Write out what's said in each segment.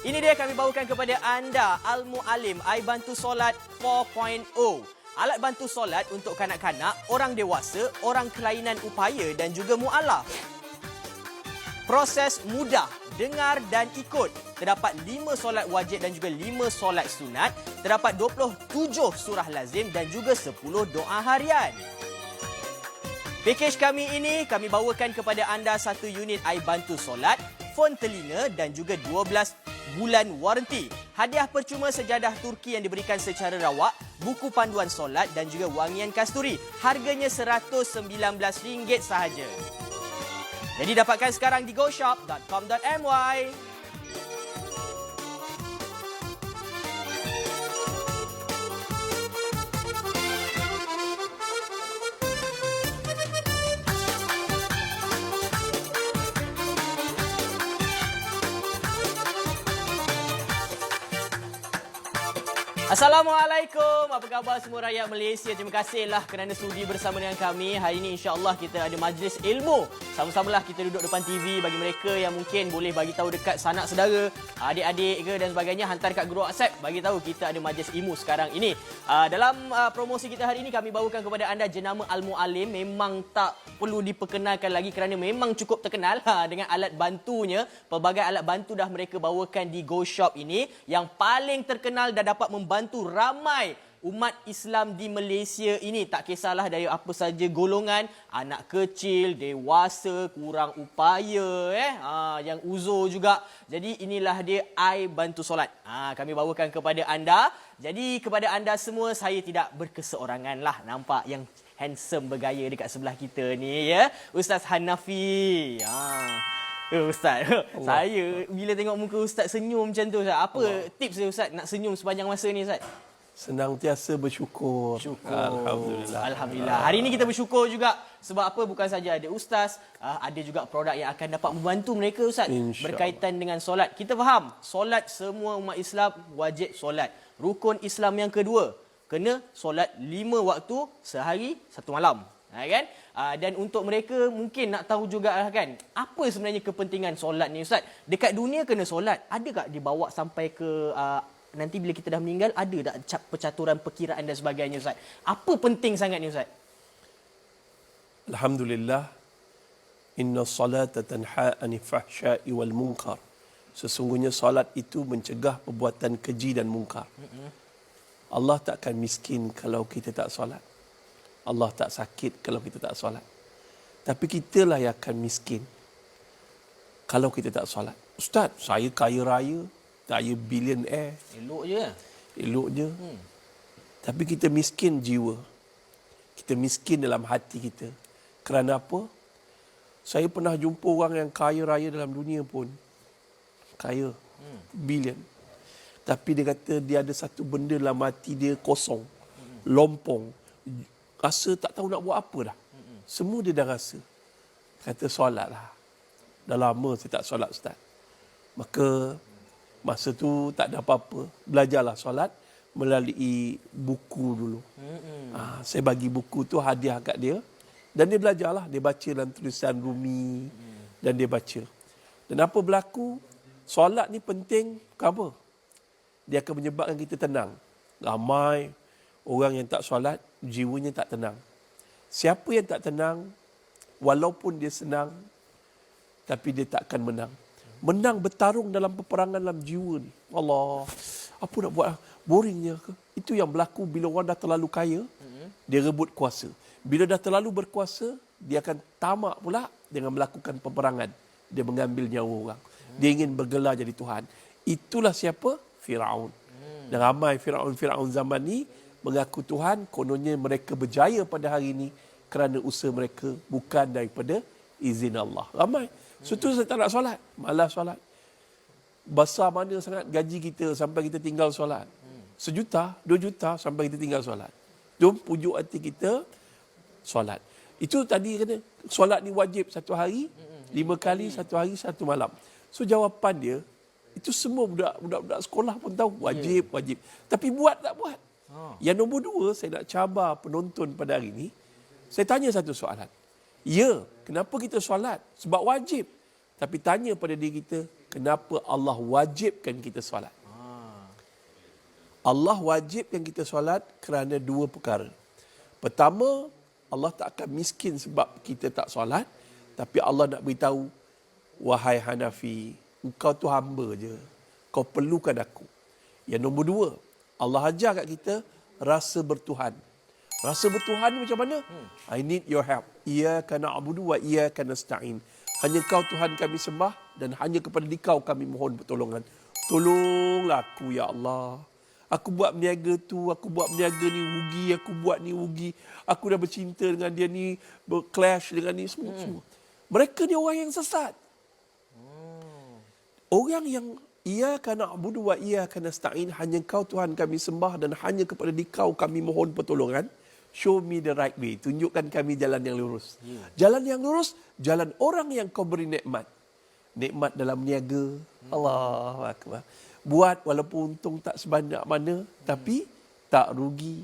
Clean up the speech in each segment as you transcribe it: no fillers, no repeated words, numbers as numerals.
Ini dia kami bawakan kepada anda Al-Mu'allim I Bantu Solat 4.0. Alat bantu solat untuk kanak-kanak, orang dewasa, orang kelainan upaya dan juga mu'alaf. Proses mudah, dengar dan ikut. Terdapat 5 solat wajib dan juga 5 solat sunat. Terdapat 27 surah lazim dan juga 10 doa harian. Pakej kami ini, kami bawakan kepada anda 1 unit I Bantu Solat, fon telinga dan juga 12 bulan waranti. Hadiah percuma sejadah Turki yang diberikan secara rawak, buku panduan solat dan juga wangian kasturi. Harganya RM119 sahaja. Jadi dapatkan sekarang di goshop.com.my. Assalamualaikum. Apa khabar semua rakyat Malaysia? Terima kasihlah kerana sudi bersama dengan kami. Hari ini insya-Allah kita ada majlis ilmu. Sama-samalah kita duduk depan TV bagi mereka yang mungkin boleh bagi tahu dekat sanak saudara, adik-adik ke dan sebagainya, hantar dekat grup WhatsApp bagi tahu kita ada majlis ilmu sekarang ini. Dalam promosi kita hari ini kami bawakan kepada anda jenama Al-Mu'allim. Memang tak perlu diperkenalkan lagi kerana memang cukup terkenal dengan alat bantunya. Pelbagai alat bantu dah mereka bawakan di Go Shop ini yang paling terkenal dan dapat membantu ramai umat Islam di Malaysia ini. Tak kisahlah dari apa saja golongan, anak kecil, dewasa, kurang upaya, yang uzur juga. Jadi inilah dia I Bantu Solat. Kami bawakan kepada anda. Jadi kepada anda semua, saya tidak berkeseorangan lah. Nampak yang handsome bergaya dekat sebelah kita ni, ya. Ustaz Hanafi. Ustaz, saya bila tengok muka Ustaz senyum macam tu, Ustaz, apa tips dia Ustaz nak senyum sepanjang masa ni, Ustaz? Senantiasa bersyukur. Alhamdulillah. Alhamdulillah. Hari ini kita bersyukur juga sebab apa? Bukan saja ada ustaz, ada juga produk yang akan dapat membantu mereka, Ustaz, berkaitan dengan solat. Kita faham, solat semua umat Islam wajib solat. Rukun Islam yang kedua, kena solat 5 waktu sehari 1 malam. Kan? Dan untuk mereka mungkin nak tahu juga kan, apa sebenarnya kepentingan solat ni, Ustaz? Dekat dunia kena solat, ada tak dibawa sampai ke nanti bila kita dah meninggal, ada tak percaturan perkiraan dan sebagainya, Ustaz? Apa penting sangat ni, Ustaz? Alhamdulillah. Inna salata tanha anil fahsya'i wal munkar. Sesungguhnya solat itu mencegah perbuatan keji dan mungkar. Allah takkan miskin kalau kita tak solat. Allah tak sakit kalau kita tak solat. Tapi kitalah yang akan miskin kalau kita tak solat. Ustaz, saya kaya raya, saya billionaire. Elok je. Elok je. Tapi kita miskin jiwa. Kita miskin dalam hati kita. Kerana apa? Saya pernah jumpa orang yang kaya raya dalam dunia pun. Kaya. Billion. Tapi dia kata dia ada satu benda dalam hati dia kosong. Lompong. Rasa tak tahu nak buat apa dah. Semua dia dah rasa. Kata solat lah. Dah lama saya tak solat, Ustaz. Maka masa tu tak ada apa-apa. Belajarlah solat melalui buku dulu. Saya bagi buku tu hadiah kat dia. Dan dia belajarlah. Dia baca dalam tulisan Rumi. Dan dia baca. Dan apa berlaku? Solat ni penting. Kenapa? Dia akan menyebabkan kita tenang. Ramai orang yang tak solat, jiwanya tak tenang. Siapa yang tak tenang, walaupun dia senang, tapi dia tak akan menang. Menang bertarung dalam peperangan dalam jiwa ni. Allah, apa nak buat? Boringnya ke? Itu yang berlaku bila orang dah terlalu kaya, dia rebut kuasa. Bila dah terlalu berkuasa, dia akan tamak pula dengan melakukan peperangan. Dia mengambil nyawa orang. Dia ingin bergelar jadi Tuhan. Itulah siapa? Firaun. Dan ramai Firaun zaman ni mengaku Tuhan, kononnya mereka berjaya pada hari ini kerana usaha mereka bukan daripada izin Allah. Ramai. Sebab saya tak nak solat. Malas solat. Besar mana sangat gaji kita sampai kita tinggal solat. 1 juta, 2 juta sampai kita tinggal solat. Jom pujuk hati kita solat. Itu tadi kata, solat ni wajib 1 hari, 5 kali, 1 hari, 1 malam. So jawapan dia, itu semua budak-budak sekolah pun tahu. Wajib. Tapi buat tak buat. Yang nombor 2, saya nak cabar penonton pada hari ini. Saya tanya satu soalan. Ya, kenapa kita solat? Sebab wajib. Tapi tanya pada diri kita, kenapa Allah wajibkan kita solat. Allah wajibkan kita solat kerana dua perkara. Pertama, Allah tak akan miskin sebab kita tak solat. Tapi Allah nak beritahu, wahai Hanafi, engkau tu hamba je. Kau perlukan aku. Yang nombor dua, Allah ajar kat kita rasa bertuhan. Rasa bertuhan ni macam mana? I need your help. Iyyaka na'budu wa iyyaka nasta'in. Hanya kau Tuhan kami sembah dan hanya kepada Dikau kami mohon pertolongan. Tolonglah aku ya Allah. Aku buat berniaga tu, aku buat berniaga ni rugi, aku buat ni rugi. Aku dah bercinta dengan dia ni, berclash dengan ni semua. Mereka ni orang yang sesat. Orang yang iyyaka na'budu wa iyyaka nasta'in, hanya kau Tuhan kami sembah dan hanya kepada Dikau kami mohon pertolongan. Show me the right way. Tunjukkan kami jalan yang lurus. Jalan yang lurus, jalan orang yang kau beri nikmat. Nikmat dalam niaga. Allahu Akbar. Buat walaupun untung tak sebanyak mana, tapi tak rugi.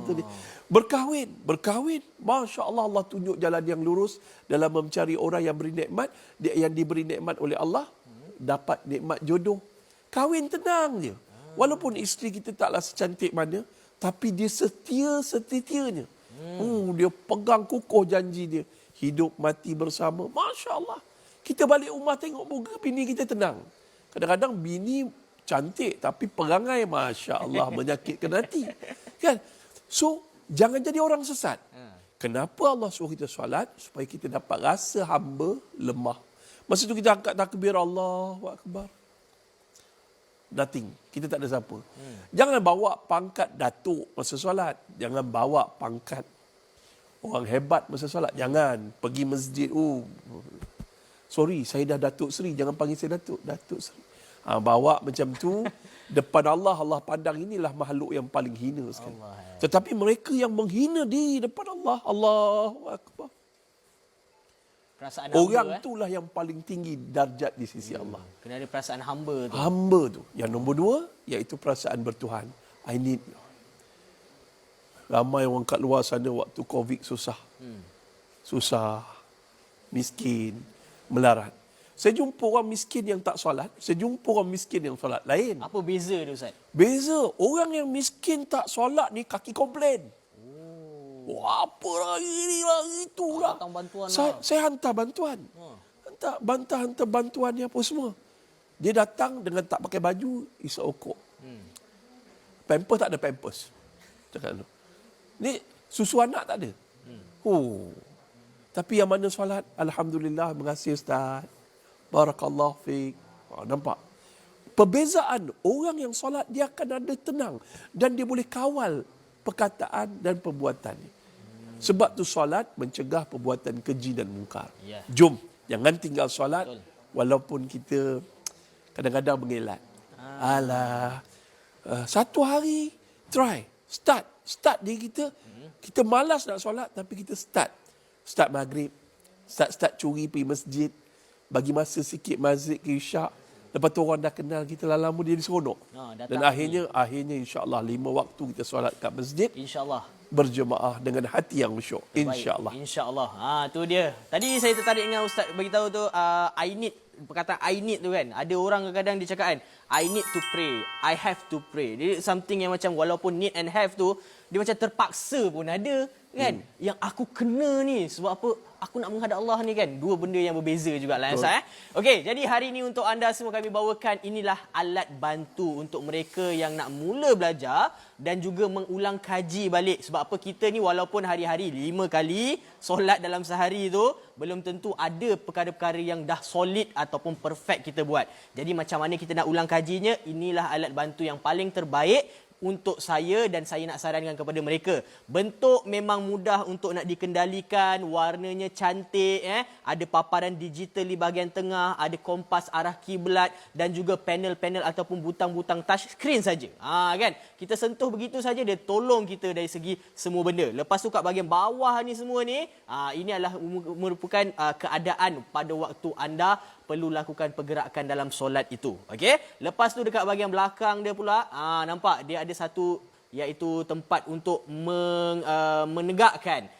Itu dia. Berkahwin. Masya Allah, Allah tunjuk jalan yang lurus dalam mencari orang yang beri nikmat, yang diberi nikmat oleh Allah, dapat nikmat jodoh. Kahwin tenang je. Walaupun isteri kita taklah secantik mana, tapi dia setia-setianya. Dia pegang kukuh janji dia. Hidup mati bersama. Masya Allah. Kita balik rumah tengok muka bini kita tenang. Kadang-kadang bini cantik tapi perangai Masya Allah menyakitkan hati. Kan? So, jangan jadi orang sesat. Kenapa Allah suruh kita solat? Supaya kita dapat rasa hamba lemah. Masa tu kita angkat takbir Allahu Akbar. Nothing. Kita tak ada siapa. Jangan bawa pangkat datuk masa solat. Jangan bawa pangkat orang hebat masa solat. Jangan. Pergi masjid. Sorry, saya dah Datuk Seri. Jangan panggil saya Datuk. Datuk Seri. Bawa macam tu. Depan Allah, Allah pandang inilah makhluk yang paling hina sekali. Tetapi mereka yang menghina di depan Allah, Allahu Akbar. Perasaan orang hamba, itulah yang paling tinggi darjat di sisi Allah. Kena ada perasaan hamba tu. Hamba tu. Yang nombor dua, iaitu perasaan bertuhan. I need you. Ramai orang kat luar sana waktu COVID susah. Susah. Miskin. Melarat. Saya jumpa orang miskin yang tak solat. Saya jumpa orang miskin yang solat. Lain. Apa beza tu Ustaz? Beza. Orang yang miskin tak solat ni kaki komplain. Wah, apa lagi ni, lagi itu lah. Hantar bantuan Saya hantar bantuan. Hantar bantuan ni apa semua. Dia datang dengan tak pakai baju, isa okok. Pampers tak ada pampers. Cakap tu. Ni susu anak tak ada. Tapi yang mana solat, Alhamdulillah, mengasih Ustaz. Barakallahu fiik. Nampak? Perbezaan orang yang solat, dia akan ada tenang. Dan dia boleh kawal perkataan dan perbuatannya. Sebab tu solat mencegah perbuatan keji dan mungkar. Jom, jangan tinggal solat. Walaupun kita kadang-kadang mengelak. Alah. Satu hari, try. Start diri kita. Kita malas nak solat, tapi kita start. Start maghrib. Start curi pergi masjid. Bagi masa sikit mazid ke isyak. Lepas tu orang dah kenal kita lah lama, dia seronok. Dan akhirnya insya-Allah 5 waktu kita solat kat masjid. InsyaAllah. Berjemaah dengan hati yang khusyuk. InsyaAllah. InsyaAllah. Tu dia. Tadi saya tertarik dengan Ustaz beritahu tu, I need, perkataan I need tu kan. Ada orang kadang-kadang dia cakap kan, I need to pray. I have to pray. Dia something yang macam walaupun need and have tu, dia macam terpaksa pun ada kan. Yang aku kena ni sebab apa? Aku nak menghadap Allah ni kan. Dua benda yang berbeza jugalah Ustaz. Okey, jadi hari ini untuk anda semua kami bawakan inilah alat bantu untuk mereka yang nak mula belajar dan juga mengulang kaji balik. Sebab apa, kita ni walaupun hari-hari 5 kali solat dalam sehari tu, belum tentu ada perkara-perkara yang dah solid ataupun perfect kita buat. Jadi macam mana kita nak ulang kajinya, inilah alat bantu yang paling terbaik untuk saya, dan saya nak sarankan kepada mereka. Bentuk memang mudah untuk nak dikendalikan, warnanya cantik, ada paparan digital di bahagian tengah, ada kompas arah kiblat dan juga panel-panel ataupun butang-butang touch screen saja. Kan? Kita sentuh begitu saja, dia tolong kita dari segi semua benda. Lepas tu kat bahagian bawah ni semua ni, ini adalah merupakan keadaan pada waktu anda perlu lakukan pergerakan dalam solat itu. Okey? Lepas tu dekat bahagian belakang dia pula, nampak dia ada satu iaitu tempat untuk menegakkan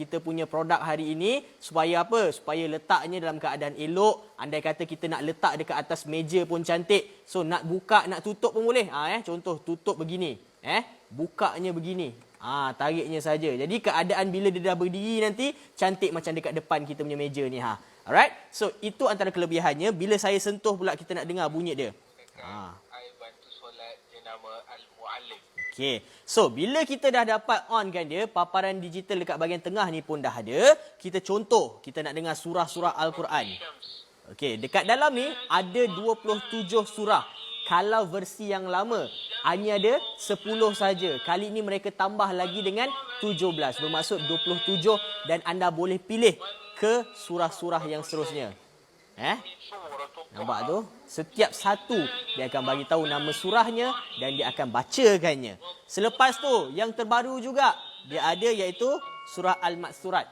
kita punya produk hari ini supaya apa? Supaya letaknya dalam keadaan elok. Andai kata kita nak letak dekat atas meja pun cantik. So nak buka, nak tutup pun boleh. Contoh tutup begini. Bukanya begini. Tariknya saja. Jadi keadaan bila dia dah berdiri nanti cantik macam dekat depan kita punya meja ni. Alright? So itu antara kelebihannya. Bila saya sentuh pula kita nak dengar bunyi dia. Air bantu solat jenama Al-Muallim. Okey. So, bila kita dah dapat onkan dia, paparan digital dekat bahagian tengah ni pun dah ada. Kita contoh, kita nak dengar surah-surah Al-Quran. Okey, dekat dalam ni ada 27 surah. Kalau versi yang lama, hanya ada 10 saja. Kali ini mereka tambah lagi dengan 17. Bermaksud 27 dan anda boleh pilih ke surah-surah yang seterusnya. Nampak tu? Setiap satu dia akan bagi tahu nama surahnya dan dia akan bacakannya. Selepas tu yang terbaru juga dia ada iaitu surah Al-Maksurat.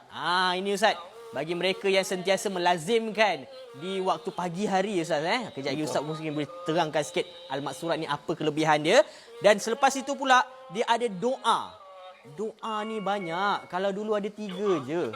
Ini Ustaz, bagi mereka yang sentiasa melazimkan di waktu pagi hari Ustaz kejap lagi Ustaz mungkin boleh terangkan sikit Al-Maksurat ni apa kelebihan dia. Dan selepas itu pula dia ada doa. Doa ni banyak. Kalau dulu ada 3 je.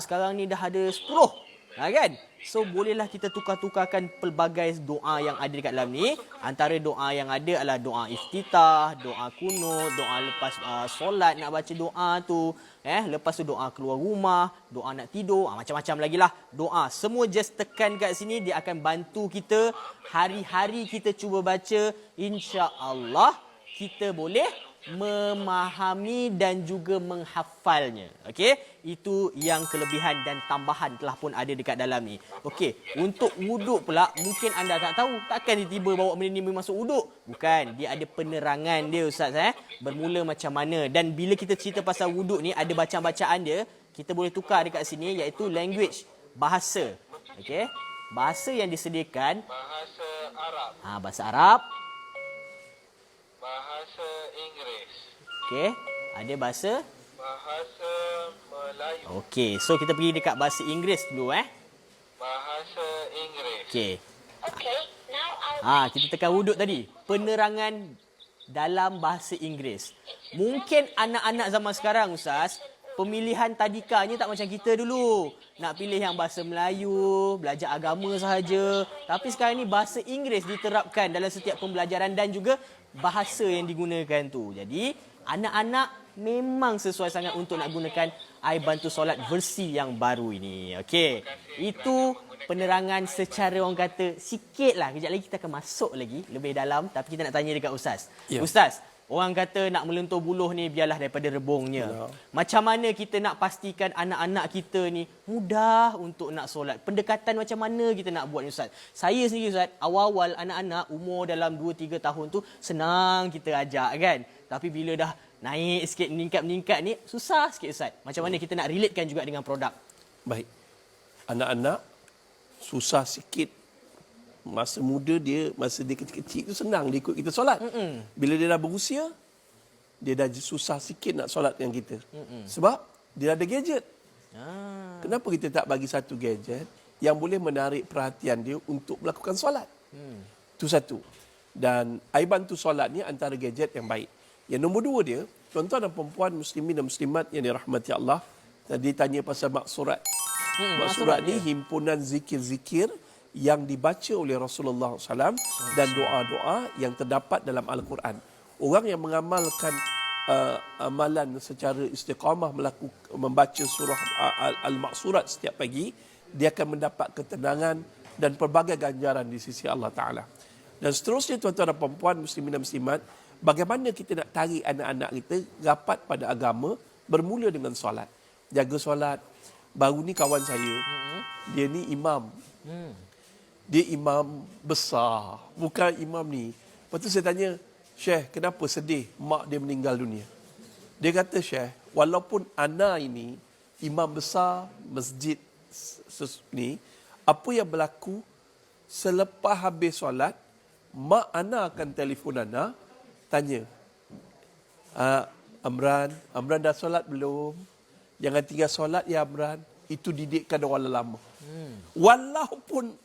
Sekarang ni dah ada 10. Kan? So bolehlah kita tukar-tukarkan pelbagai doa yang ada dekat dalam ni. Antara doa yang ada adalah doa iftitah, doa kunut, doa lepas solat nak baca doa tu, lepas tu doa keluar rumah, doa nak tidur, macam-macam lagi lah doa. Semua just tekan kat sini, dia akan bantu kita hari-hari kita cuba baca, insya-Allah kita boleh memahami dan juga menghafalnya. Okey, itu yang kelebihan dan tambahan telah pun ada dekat dalam ni. Okey, untuk wuduk pula mungkin anda tak tahu, takkan tiba-tiba bawa benda ni masuk wuduk. Bukan, dia ada penerangan dia Ustaz bermula macam mana. Dan bila kita cerita pasal wuduk ni ada bacaan-bacaan dia, kita boleh tukar dekat sini iaitu language, bahasa. Okey, bahasa yang disediakan Bahasa Arab. Bahasa Arab. Bahasa Inggeris. Okey, ada bahasa Melayu. Okey, so kita pergi dekat bahasa Inggeris dulu Bahasa Inggeris. Okey. Okay, now Kita tekan wuduk tadi. Penerangan dalam bahasa Inggeris. Mungkin anak-anak zaman sekarang Ustaz, pemilihan tadikanya tak macam kita dulu. Nak pilih yang bahasa Melayu, belajar agama sahaja. Tapi sekarang ni bahasa Inggeris diterapkan dalam setiap pembelajaran dan juga bahasa yang digunakan tu. Jadi, anak-anak memang sesuai sangat untuk nak gunakan air bantu solat versi yang baru ini. Okey. Itu penerangan secara orang kata sikit lah. Kejap lagi kita akan masuk lagi lebih dalam. Tapi kita nak tanya dekat Ustaz. Ya. Ustaz, orang kata nak melentur buluh ni biarlah daripada rebungnya. Ya. Macam mana kita nak pastikan anak-anak kita ni mudah untuk nak solat? Pendekatan macam mana kita nak buat ni Ustaz? Saya sendiri Ustaz, awal-awal anak-anak umur dalam 2-3 tahun tu senang kita ajak kan. Tapi bila dah naik sikit, meningkat-meningkat ni susah sikit Ustaz. Macam mana kita nak relatekan juga dengan produk? Baik. Anak-anak susah sikit. Masa muda dia, masa dia kecil-kecil tu senang dia ikut kita solat. Bila dia dah berusia, dia dah susah sikit nak solat dengan kita. Sebab dia ada gadget. Kenapa kita tak bagi satu gadget yang boleh menarik perhatian dia untuk melakukan solat? Itu satu. Dan air bantu solat ni antara gadget yang baik. Yang nombor 2 dia, tuan-tuan dan perempuan muslimin dan muslimat yang dirahmati Allah, tadi tanya pasal maksurat. Maksurat ni himpunan zikir-zikir yang dibaca oleh Rasulullah SAW dan doa-doa yang terdapat dalam Al-Quran. Orang yang mengamalkan amalan secara istiqamah membaca surah Al-Maksurat setiap pagi, dia akan mendapat ketenangan dan pelbagai ganjaran di sisi Allah Ta'ala. Dan seterusnya tuan-tuan dan perempuan muslimin dan muslimat, bagaimana kita nak tarik anak-anak kita rapat pada agama bermula dengan solat. Jaga solat. Baru ni kawan saya, dia ni imam. Dia imam besar, bukan imam ni. Lepas tu saya tanya, Syekh, kenapa sedih mak dia meninggal dunia? Dia kata, Syekh, walaupun ana ini imam besar masjid ni, apa yang berlaku selepas habis solat, mak ana akan telefon ana, tanya, Amran dah solat belum? Jangan tinggal solat ya Amran. Itu didikkan orang lama. Walaupun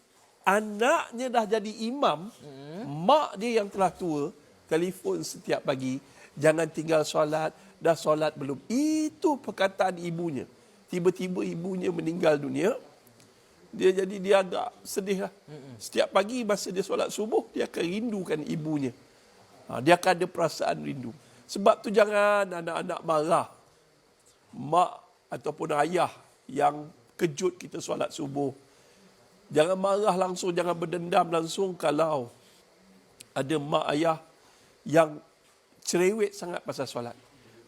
anaknya dah jadi imam, mak dia yang telah tua telefon setiap pagi, jangan tinggal solat, dah solat belum? Itu perkataan ibunya. Tiba-tiba ibunya meninggal dunia. Dia agak sedih lah. Setiap pagi masa dia solat subuh, dia akan rindukan ibunya. Dia akan ada perasaan rindu. Sebab tu jangan anak-anak marah mak ataupun ayah yang kejut kita solat subuh. Jangan marah langsung, jangan berdendam langsung kalau ada mak ayah yang cerewet sangat pasal solat.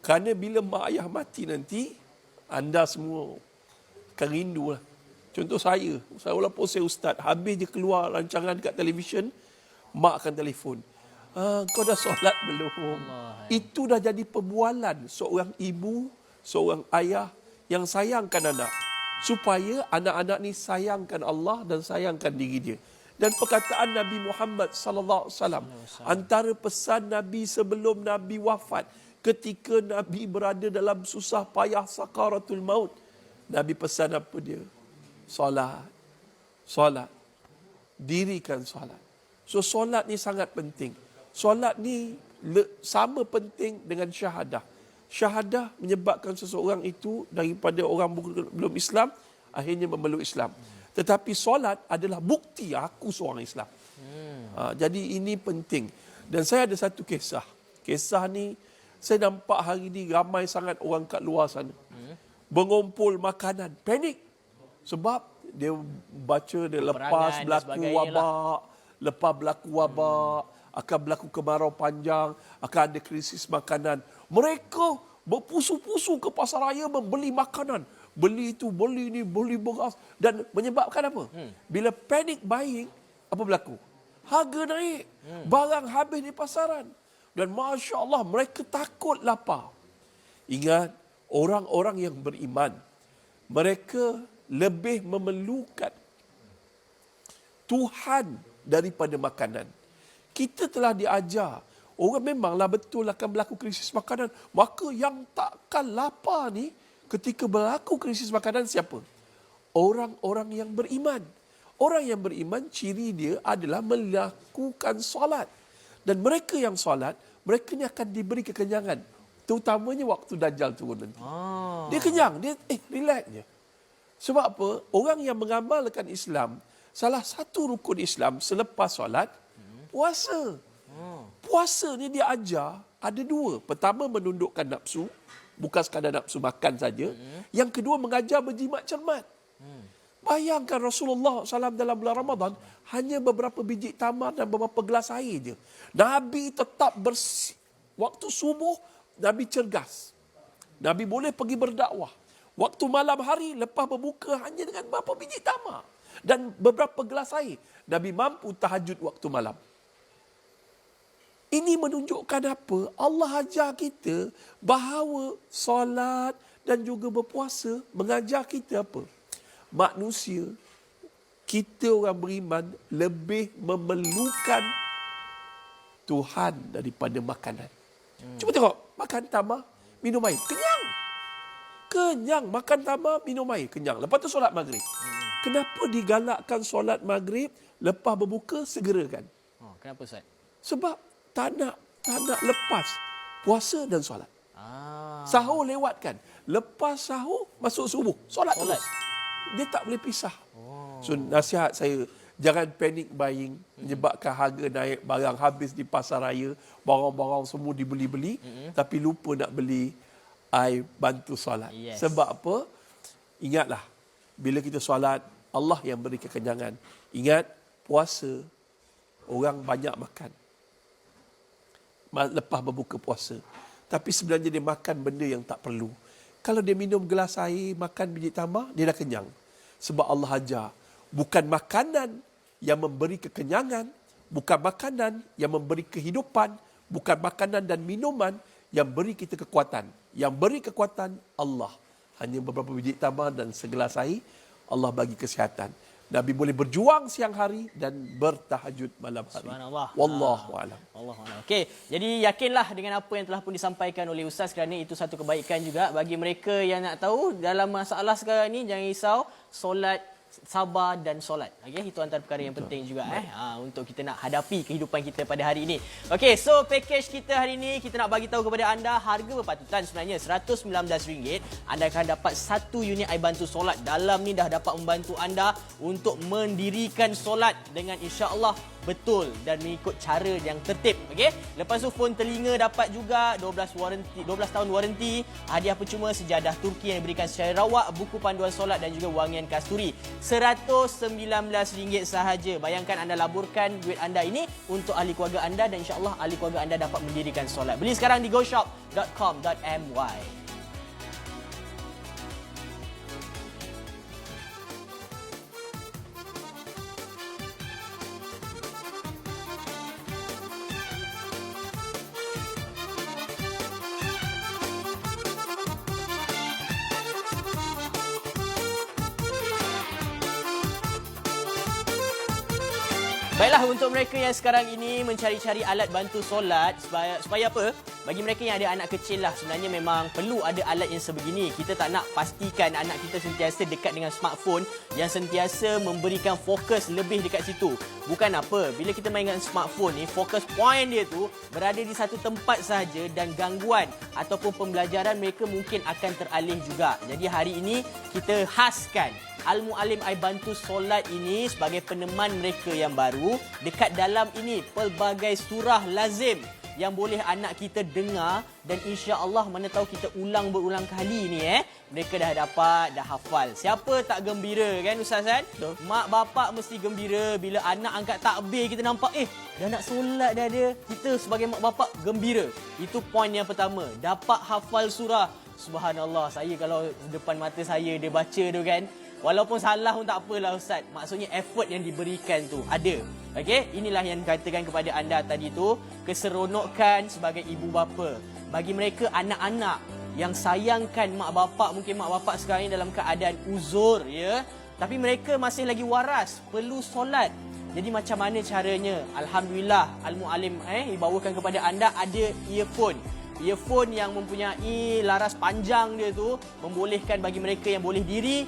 Kerana bila mak ayah mati nanti, anda semua akan rindu lah. Contoh saya walaupun saya ustaz, habis je keluar rancangan dekat televisyen, mak akan telefon. Kau dah solat belum? Itu dah jadi perbualan seorang ibu, seorang ayah yang sayangkan anak. Supaya anak-anak ni sayangkan Allah dan sayangkan diri dia. Dan perkataan Nabi Muhammad sallallahu alaihi wasallam, antara pesan Nabi sebelum Nabi wafat, ketika Nabi berada dalam susah payah sakaratul maut, Nabi pesan apa dia? Solat. Dirikan solat. So solat ni sangat penting. Solat ni sama penting dengan syahadah. Syahadah menyebabkan seseorang itu daripada orang belum Islam, akhirnya memeluk Islam. Tetapi solat adalah bukti aku seorang Islam. Jadi ini penting. Dan saya ada satu kisah. Kisah ni, saya nampak hari ni ramai sangat orang kat luar sana. Mengumpul makanan. Panik. Sebab dia baca dia lepas berlaku wabak. Lepas berlaku wabak, akan berlaku kemarau panjang, akan ada krisis makanan. Mereka berpusu-pusu ke pasar raya membeli makanan. Beli itu, beli ini, beli beras. Dan menyebabkan apa? Bila panic buying, apa berlaku? Harga naik. Barang habis di pasaran. Dan Masya Allah, mereka takut lapar. Ingat, orang-orang yang beriman, mereka lebih memerlukan Tuhan daripada makanan. Kita telah diajar, orang memanglah betul akan berlaku krisis makanan. Maka yang takkan lapar ni, ketika berlaku krisis makanan siapa? Orang-orang yang beriman. Orang yang beriman, ciri dia adalah melakukan solat. Dan mereka yang solat, mereka ni akan diberi kekenyangan. Terutamanya waktu Dajjal turun nanti. Dia kenyang, dia relax je. Sebab apa? Orang yang mengamalkan Islam, salah satu rukun Islam selepas solat, puasa. Puasa ni dia ajar ada dua. Pertama, menundukkan nafsu. Bukan sekadar nafsu makan saja. Yang kedua, mengajar berjimat cermat. Bayangkan Rasulullah SAW dalam bulan Ramadan, hanya beberapa biji tamar dan beberapa gelas air je. Nabi tetap bersih. Waktu subuh, Nabi cergas. Nabi boleh pergi berdakwah. Waktu malam hari, lepas berbuka hanya dengan beberapa biji tamar dan beberapa gelas air, Nabi mampu tahajud waktu malam. Ini menunjukkan apa? Allah ajar kita bahawa solat dan juga berpuasa mengajar kita apa? Manusia, kita orang beriman lebih memerlukan Tuhan daripada makanan. Cuba tengok, makan tamar, minum air, kenyang. Kenyang, makan tamar, minum air, kenyang. Lepas tu solat maghrib. Kenapa digalakkan solat maghrib lepas berbuka segerakan? Kenapa Ustaz? Sebab tak nak lepas puasa dan solat. Sahur lewatkan. Lepas sahur, masuk subuh. Solat terus. Dia tak boleh pisah. So nasihat saya, jangan panic buying, menyebabkan harga naik, barang habis di pasar raya, barang-barang semua dibeli-beli, tapi lupa nak beli air bantu solat. Sebab apa? Ingatlah, bila kita solat, Allah yang beri kekenyangan. Ingat, puasa, orang banyak makan. Lepas berbuka puasa. Tapi sebenarnya dia makan benda yang tak perlu. Kalau dia minum gelas air, makan biji tamar, dia dah kenyang. Sebab Allah ajar, bukan makanan yang memberi kekenyangan, bukan makanan yang memberi kehidupan, bukan makanan dan minuman yang beri kita kekuatan. Yang beri kekuatan Allah. Hanya beberapa biji tamar dan segelas air, Allah bagi kesihatan. Nabi boleh berjuang siang hari dan bertahajud malam hari. Subhanallah. Wallahu a'lam. Wallahualam. Okey, jadi yakinlah dengan apa yang telah pun disampaikan oleh Ustaz, kerana itu satu kebaikan juga bagi mereka yang nak tahu dalam masalah sekarang ni. Jangan risau, solat sabar dan solat. Okey, itu antara perkara yang penting juga untuk kita nak hadapi kehidupan kita pada hari ini. Okey, so package kita hari ini kita nak bagi tahu kepada anda harga berpatutan sebenarnya RM119. Anda akan dapat 1 unit air bantu solat. Dalam ni dah dapat membantu anda untuk mendirikan solat dengan insya-Allah betul dan mengikut cara yang tertib. Okey. Lepas tu phone telinga dapat juga 12 tahun waranti, hadiah percuma sejadah Turki yang diberikan secara rawak, buku panduan solat dan juga wangian kasturi. RM119 sahaja. Bayangkan anda laburkan duit anda ini untuk ahli keluarga anda dan insya-Allah ahli keluarga anda dapat mendirikan solat. Beli sekarang di goshop.com.my. Baiklah, untuk mereka yang sekarang ini mencari-cari alat bantu solat supaya apa? Bagi mereka yang ada anak kecil lah, sebenarnya memang perlu ada alat yang sebegini. Kita tak nak pastikan anak kita sentiasa dekat dengan smartphone yang sentiasa memberikan fokus lebih dekat situ. Bukan apa, bila kita main dengan smartphone ni, fokus point dia tu berada di satu tempat sahaja dan gangguan ataupun pembelajaran mereka mungkin akan teralih juga. Jadi hari ini kita khaskan Al-Mu'alim Air Bantu Solat ini sebagai peneman mereka yang baru. Dekat dalam ini pelbagai surah lazim yang boleh anak kita dengar dan insya-Allah mana tahu kita ulang berulang kali ni mereka dah dapat, dah hafal. Siapa tak gembira kan Ustaz kan? Mak bapak mesti gembira bila anak angkat takbir kita nampak dah nak solat dah dia. Kita sebagai mak bapak gembira. Itu poin yang pertama. Dapat hafal surah. Subhanallah, saya kalau depan mata saya dia baca tu kan, walaupun salah pun tak apalah Ustaz. Maksudnya effort yang diberikan tu ada. Okey, inilah yang katakan kepada anda tadi tu, keseronokan sebagai ibu bapa. Bagi mereka anak-anak yang sayangkan mak bapak, mungkin mak bapak sekarang ini dalam keadaan uzur tapi mereka masih lagi waras, perlu solat. Jadi macam mana caranya? Alhamdulillah Al-Mu'alim dibawakan kepada anda ada earphone. Earphone yang mempunyai laras panjang dia tu membolehkan bagi mereka yang boleh diri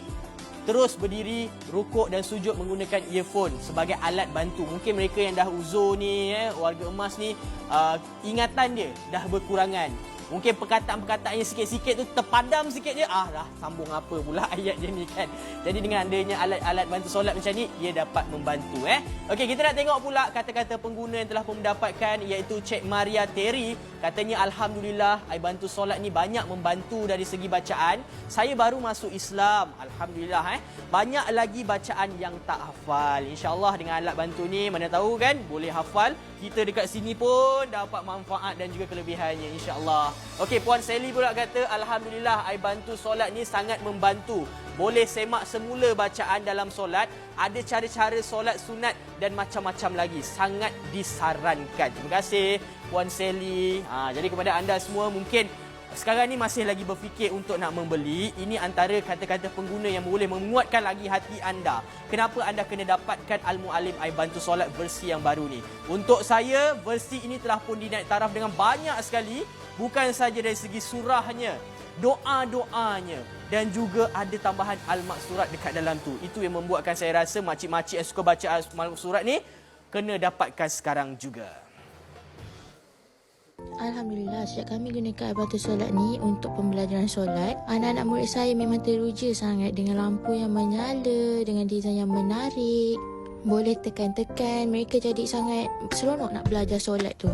terus berdiri, rukuk dan sujud menggunakan earphone sebagai alat bantu. Mungkin mereka yang dah uzur ni, warga emas ni, ingatan dia dah berkurangan. Mungkin perkataan-perkataannya sikit-sikit tu terpadam sikit je. Dah sambung apa pula ayat dia ni kan. Jadi dengan adanya alat-alat bantu solat macam ni, ia dapat membantu. Okey, kita nak tengok pula kata-kata pengguna yang telah pun mendapatkan, iaitu Cik Maria Terry. Katanya, Alhamdulillah, air bantu solat ni banyak membantu dari segi bacaan. Saya baru masuk Islam. Alhamdulillah. Banyak lagi bacaan yang tak hafal. InsyaAllah dengan alat bantu ni, mana tahu kan, boleh hafal. Kita dekat sini pun dapat manfaat dan juga kelebihannya, insyaAllah. Okey, Puan Sally pula kata, Alhamdulillah, air bantu solat ni sangat membantu. Boleh semak semula bacaan dalam solat. Ada cara-cara solat sunat dan macam-macam lagi. Sangat disarankan. Terima kasih, Puan Sally. Jadi kepada anda semua, mungkin sekarang ni masih lagi berfikir untuk nak membeli, ini antara kata-kata pengguna yang boleh menguatkan lagi hati anda. Kenapa anda kena dapatkan Al-Mu'alim Air Bantu Solat versi yang baru ni? Untuk saya, versi ini telah pun dinaik taraf dengan banyak sekali. Bukan saja dari segi surahnya, doa-doanya dan juga ada tambahan al-maksurat dekat dalam tu. Itu yang membuatkan saya rasa makcik-makcik yang suka baca al-maksurat ni kena dapatkan sekarang juga. Alhamdulillah, sejak kami gunakan air bantu solat ni untuk pembelajaran solat, anak-anak murid saya memang teruja sangat dengan lampu yang menyala, dengan desain yang menarik. Boleh tekan-tekan, mereka jadi sangat seronok nak belajar solat tu.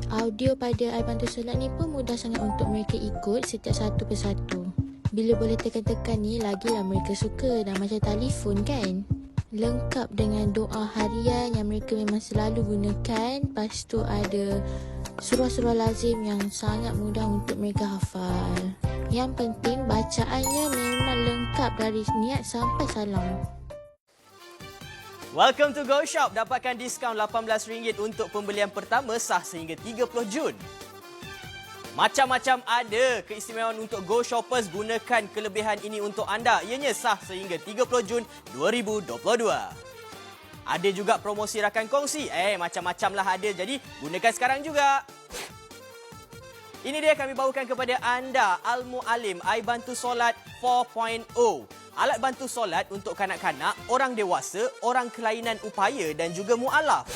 Audio pada air bantu solat ni pun mudah sangat untuk mereka ikut setiap satu persatu. Bila boleh tekan-tekan ni, lagilah mereka suka. Dah macam telefon kan? Lengkap dengan doa harian yang mereka memang selalu gunakan. Lepas tu ada surah-surah lazim yang sangat mudah untuk mereka hafal. Yang penting bacaannya memang lengkap dari niat sampai salam. Welcome to Go Shop. Dapatkan diskaun RM18 untuk pembelian pertama sah sehingga 30 Jun. Macam-macam ada keistimewaan untuk Go Shoppers. Gunakan kelebihan ini untuk anda. Ianya sah sehingga 30 Jun 2022. Ada juga promosi rakan kongsi. Macam-macam lah ada. Jadi gunakan sekarang juga. Ini dia kami bawakan kepada anda Al-Mu'alim Air Bantu Solat 4.0. alat bantu solat untuk kanak-kanak, orang dewasa, orang kelainan upaya dan juga mu'alaf.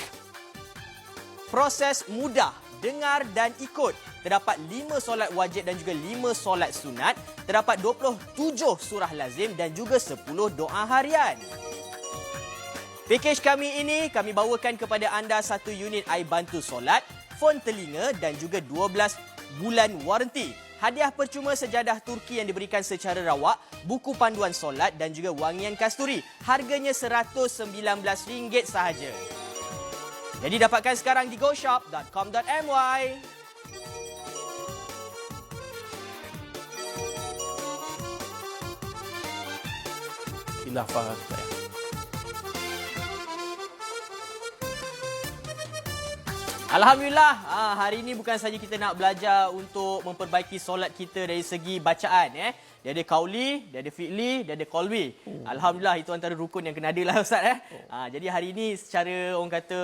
Proses mudah, dengar dan ikut. Terdapat 5 solat wajib dan juga 5 solat sunat. Terdapat 27 surah lazim dan juga 10 doa harian. Pakej kami ini, kami bawakan kepada anda 1 unit air bantu solat, fon telinga dan juga 12 bulan waranti. Hadiah percuma sejadah Turki yang diberikan secara rawak, buku panduan solat dan juga wangian kasturi. Harganya RM119 sahaja. Jadi dapatkan sekarang di goshop.com.my. Khilafah. Alhamdulillah, hari ini bukan saja kita nak belajar untuk memperbaiki solat kita dari segi bacaan. Dia ada kauli, dia ada fi'li, dia ada qalbi. Alhamdulillah, itu antara rukun yang kena ada lah Ustaz. Jadi hari ini secara orang kata,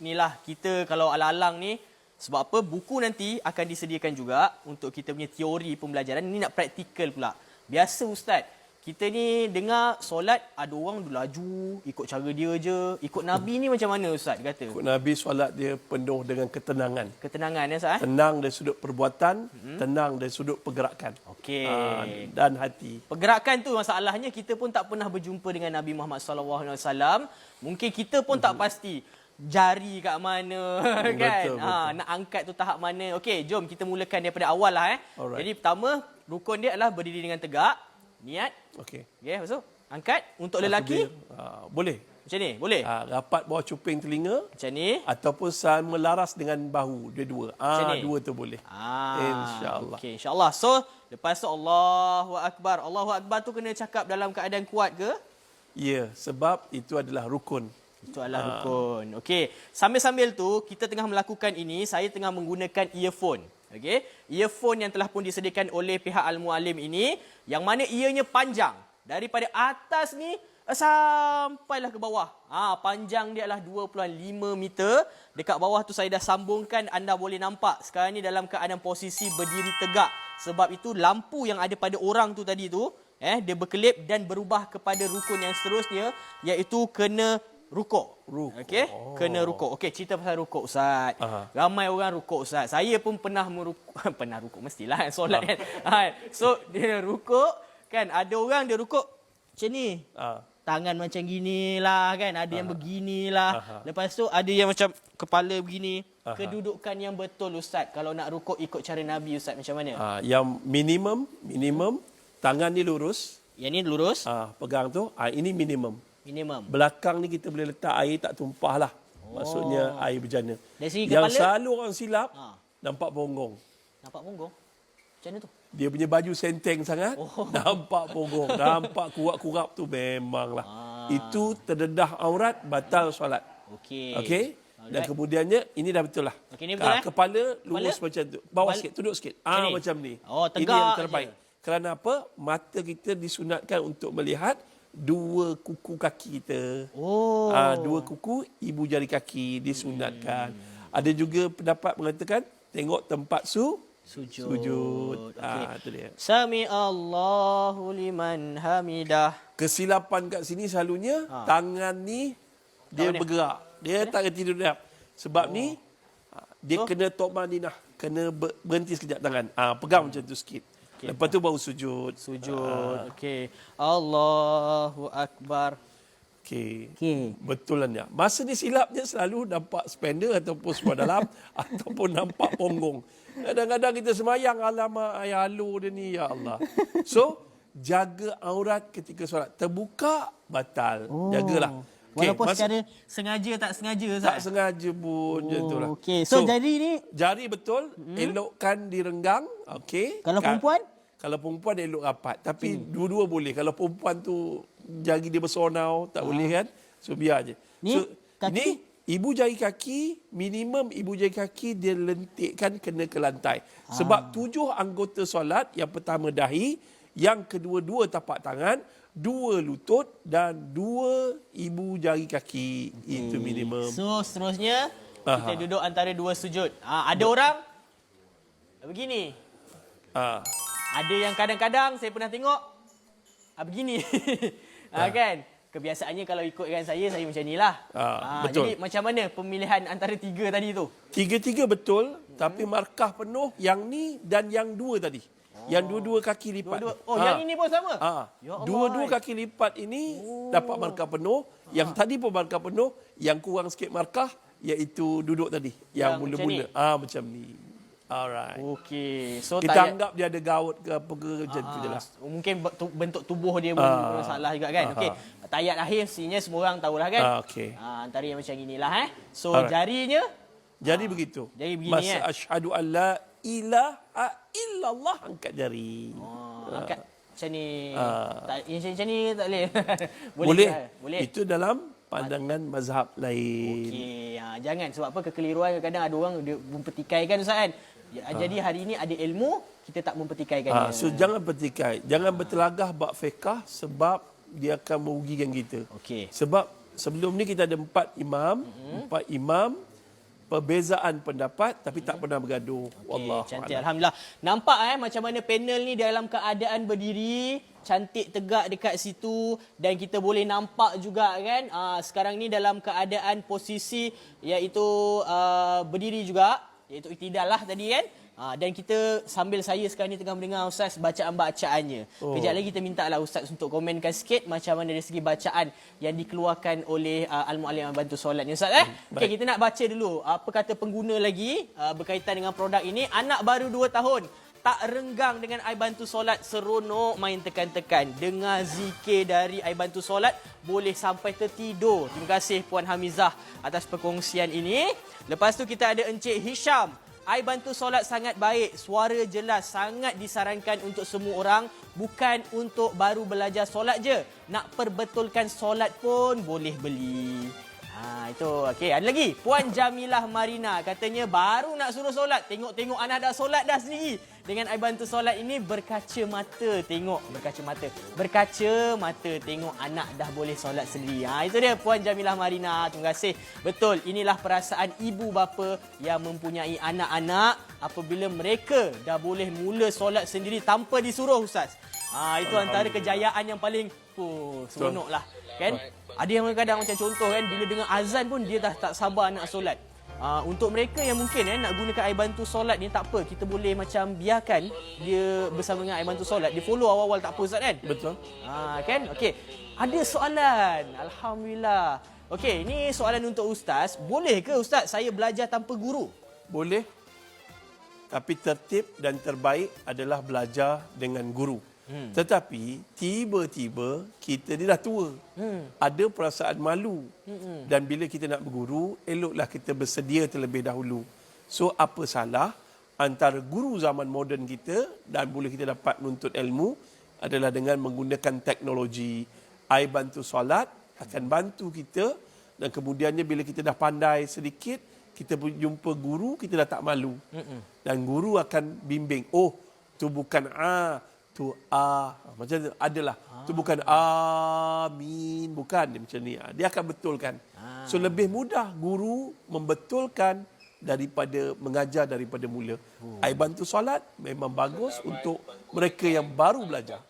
inilah kita kalau alang-alang ni, sebab apa, buku nanti akan disediakan juga untuk kita punya teori pembelajaran. Ini nak praktikal pula. Biasa Ustaz, kita ni dengar solat, ada orang laju, ikut cara dia je. Ikut Nabi ni macam mana Ustaz kata? Ikut Nabi, solat dia penuh dengan ketenangan. Ketenangan Ustaz? Tenang dari sudut perbuatan, tenang dari sudut pergerakan. Okey. Dan hati. Pergerakan tu masalahnya kita pun tak pernah berjumpa dengan Nabi Muhammad SAW. Mungkin kita pun tak pasti jari kat mana kan. Betul. Nak angkat tu tahap mana. Okey, jom kita mulakan daripada awal lah. Alright. Jadi pertama, rukun dia adalah berdiri dengan tegak. Niat. Okey. Okey, masuk. Angkat untuk lelaki. Boleh. Macam ni, boleh. Rapat bawah cuping telinga. Macam ni. Ataupun sama laras dengan bahu. Dua-dua. Macam ni. Dua tu boleh. InsyaAllah. Okey, insyaAllah. So, lepas tu Allahu Akbar. Allahu Akbar tu kena cakap dalam keadaan kuat ke? Ya, sebab itu adalah rukun. Itu adalah rukun. Okey, sambil-sambil tu kita tengah melakukan ini, saya tengah menggunakan earphone. Okey, earphone yang telah pun disediakan oleh pihak Al-Muallim ini, yang mana ianya panjang daripada atas ni sampailah ke bawah. Panjang dia adalah 2.5 meter. Dekat bawah tu saya dah sambungkan, anda boleh nampak sekarang ni dalam keadaan posisi berdiri tegak. Sebab itu lampu yang ada pada orang tu tadi tu, dia berkelip dan berubah kepada rukun yang seterusnya, iaitu kena rukuk. Okey, kena rukuk. Okey, cerita pasal rukuk Ustaz. Ramai orang rukuk Ustaz. Saya pun pernah pernah rukuk mestilah solat kan. So dia rukuk kan, ada orang dia rukuk macam ni. Tangan macam ginilah kan, ada yang beginilah. Lepas tu ada yang macam kepala begini. Kedudukan yang betul Ustaz kalau nak rukuk ikut cara Nabi Ustaz macam mana? Yang minimum tangan ni lurus. Yang ni lurus. Pegang tu. Ini minimum. Belakang ni kita boleh letak air tak tumpah lah. Maksudnya air berjana. Dari segi yang kepala, selalu orang silap, nampak punggung. Nampak punggung? Macam mana tu? Dia punya baju senteng sangat, nampak punggung. Nampak kurap-kurap tu memanglah. Itu terdedah aurat, batal solat. Okey. Dan kemudiannya, ini dah betul lah. Okey, ni betul Kepala lurus macam tu. Bawah sikit, tunduk sikit. Macam ni. Tegak ini yang terbaik. Kerana apa? Mata kita disunatkan untuk melihat dua kuku kaki kita. Dua kuku ibu jari kaki disunatkan. Ada juga pendapat mengatakan tengok tempat sujud. Itu dia. Sami Allahu liman hamidah. Kesilapan kat sini selalunya tangan ni dia bergerak. Dia tak tidur diam. Sebab ni dia kena tokmaninah, kena berhenti sekejap tangan. Pegang macam tu sikit. Lepas tu baru sujud. Okey. Allahu Akbar. Okey. Betul lah ni. Masa ni silapnya selalu nampak spender ataupun sebuah dalam ataupun nampak punggung. Kadang-kadang kita semayang, alamak ayah halu dia ni, ya Allah. So, jaga aurat ketika solat. Terbuka, batal. Jagalah. Walaupun secara sengaja tak sengaja Ustaz? Tak sengaja pun. Itulah. Okey. So, jari ni? Jari betul. Elokkan direnggang. Okey. Kalau perempuan? Kalau perempuan elok rapat. Tapi dua-dua boleh. Kalau perempuan tu jari dia bersonau, tak boleh kan. So biar je. Ni? So, kaki? Ni ibu jari kaki, minimum ibu jari kaki dia lentikkan kena ke lantai. Sebab 7 anggota solat, yang pertama dahi, yang kedua 2 tapak tangan, 2 lutut dan 2 ibu jari kaki. Itu minimum. So seterusnya kita duduk antara 2 sujud. Ada orang begini. Ada yang kadang-kadang saya pernah tengok begini. Kan? Kebiasaannya kalau ikutkan saya macam inilah. Betul. Jadi macam mana pemilihan antara 3 tadi tu? 3-3 betul, tapi markah penuh yang ni dan yang 2 tadi. Yang dua-dua kaki lipat. Yang ini pun sama? Ya Allah. Dua-dua kaki lipat ini dapat markah penuh. Yang tadi pun markah penuh. Yang kurang sikit markah iaitu duduk tadi. Yang mula-mula. Macam ni. Alright. Okey. So kita anggap dia ada gaut ke apa ke macam tu je lah. Mungkin bentuk tubuh dia pun salah juga kan. Okey. Tayat akhir mestinya semua orang tahulah kan. Okey. Antara yang macam inilah So jarinya jadi begitu. Jadi begini Masa asyhadu an la ilaha illallah angkat jari. Angkat macam ni. Macam ni tak boleh. Boleh. Boleh. Itu dalam pandangan mazhab lain. Okey. Jangan sebab apa kekeliruan kadang-kadang ada orang dia mempertikaikan Ustaz kan. Jadi hari ini ada ilmu, kita tak mempertikaikannya. So jangan pertikai. Jangan bertelagah bab fiqh sebab dia akan merugikan kita. Okey. Sebab sebelum ni kita ada 4 imam, 4 imam perbezaan pendapat tapi tak pernah bergaduh. Wallahu cantik a'lam. Alhamdulillah. Nampak macam mana panel ni dalam keadaan berdiri, cantik tegak dekat situ dan kita boleh nampak juga kan sekarang ni dalam keadaan posisi iaitu berdiri juga, iaitu iktidal lah tadi kan. Dan kita sambil saya sekarang ni tengah mendengar Ustaz bacaan-bacaannya. Kejap lagi kita minta lah Ustaz untuk komenkan sikit macam mana dari segi bacaan yang dikeluarkan oleh Al-Muallim Bantu Solat ni Ustaz. Okey, kita nak baca dulu apa kata pengguna lagi berkaitan dengan produk ini. Anak baru 2 tahun tak renggang dengan iBantu Solat, seronok main tekan-tekan. Dengar zikir dari iBantu Solat boleh sampai tertidur. Terima kasih Puan Hamizah atas perkongsian ini. Lepas tu kita ada Encik Hisham. iBantu Solat sangat baik, suara jelas, sangat disarankan untuk semua orang, bukan untuk baru belajar solat je. Nak perbetulkan solat pun boleh beli. Itu. Okey, ada lagi. Puan Jamilah Marina katanya baru nak suruh solat, tengok-tengok anak dah solat dah sendiri. Dengan iBantu Solat ini berkaca mata tengok anak dah boleh solat sendiri. Itu dia Puan Jamilah Marina. Terima kasih. Betul, inilah perasaan ibu bapa yang mempunyai anak-anak apabila mereka dah boleh mula solat sendiri tanpa disuruh Ustaz. Itu antara kejayaan yang paling seronoklah kan. Ada yang kadang macam contoh kan, bila dengar azan pun dia dah tak sabar nak solat. Untuk mereka yang mungkin nak gunakan iBantu Solat ni tak apa, kita boleh macam biarkan dia bersama dengan iBantu Solat, dia follow awal-awal tak apa Ustaz kan. Betul. Kan. Okey, ada soalan. Alhamdulillah. Okey, ini soalan untuk Ustaz. Boleh ke Ustaz saya belajar tanpa guru? Boleh. Tapi tertib dan terbaik adalah belajar dengan guru. Tetapi tiba-tiba kita ni dah tua. Ada perasaan malu. Dan bila kita nak berguru, eloklah kita bersedia terlebih dahulu. So apa salah antara guru zaman moden kita dan boleh kita dapat menuntut ilmu adalah dengan menggunakan teknologi. iBantu Solat akan bantu kita dan kemudiannya bila kita dah pandai sedikit, kita jumpa guru, kita dah tak malu. Dan guru akan bimbing. Oh, tu bukan tu macam tu adalah tu bukan amin, bukan dia macam ni. Dia akan betulkan. So lebih mudah guru membetulkan daripada mengajar daripada mula. iBantu Solat memang bagus untuk mereka yang baru belajar.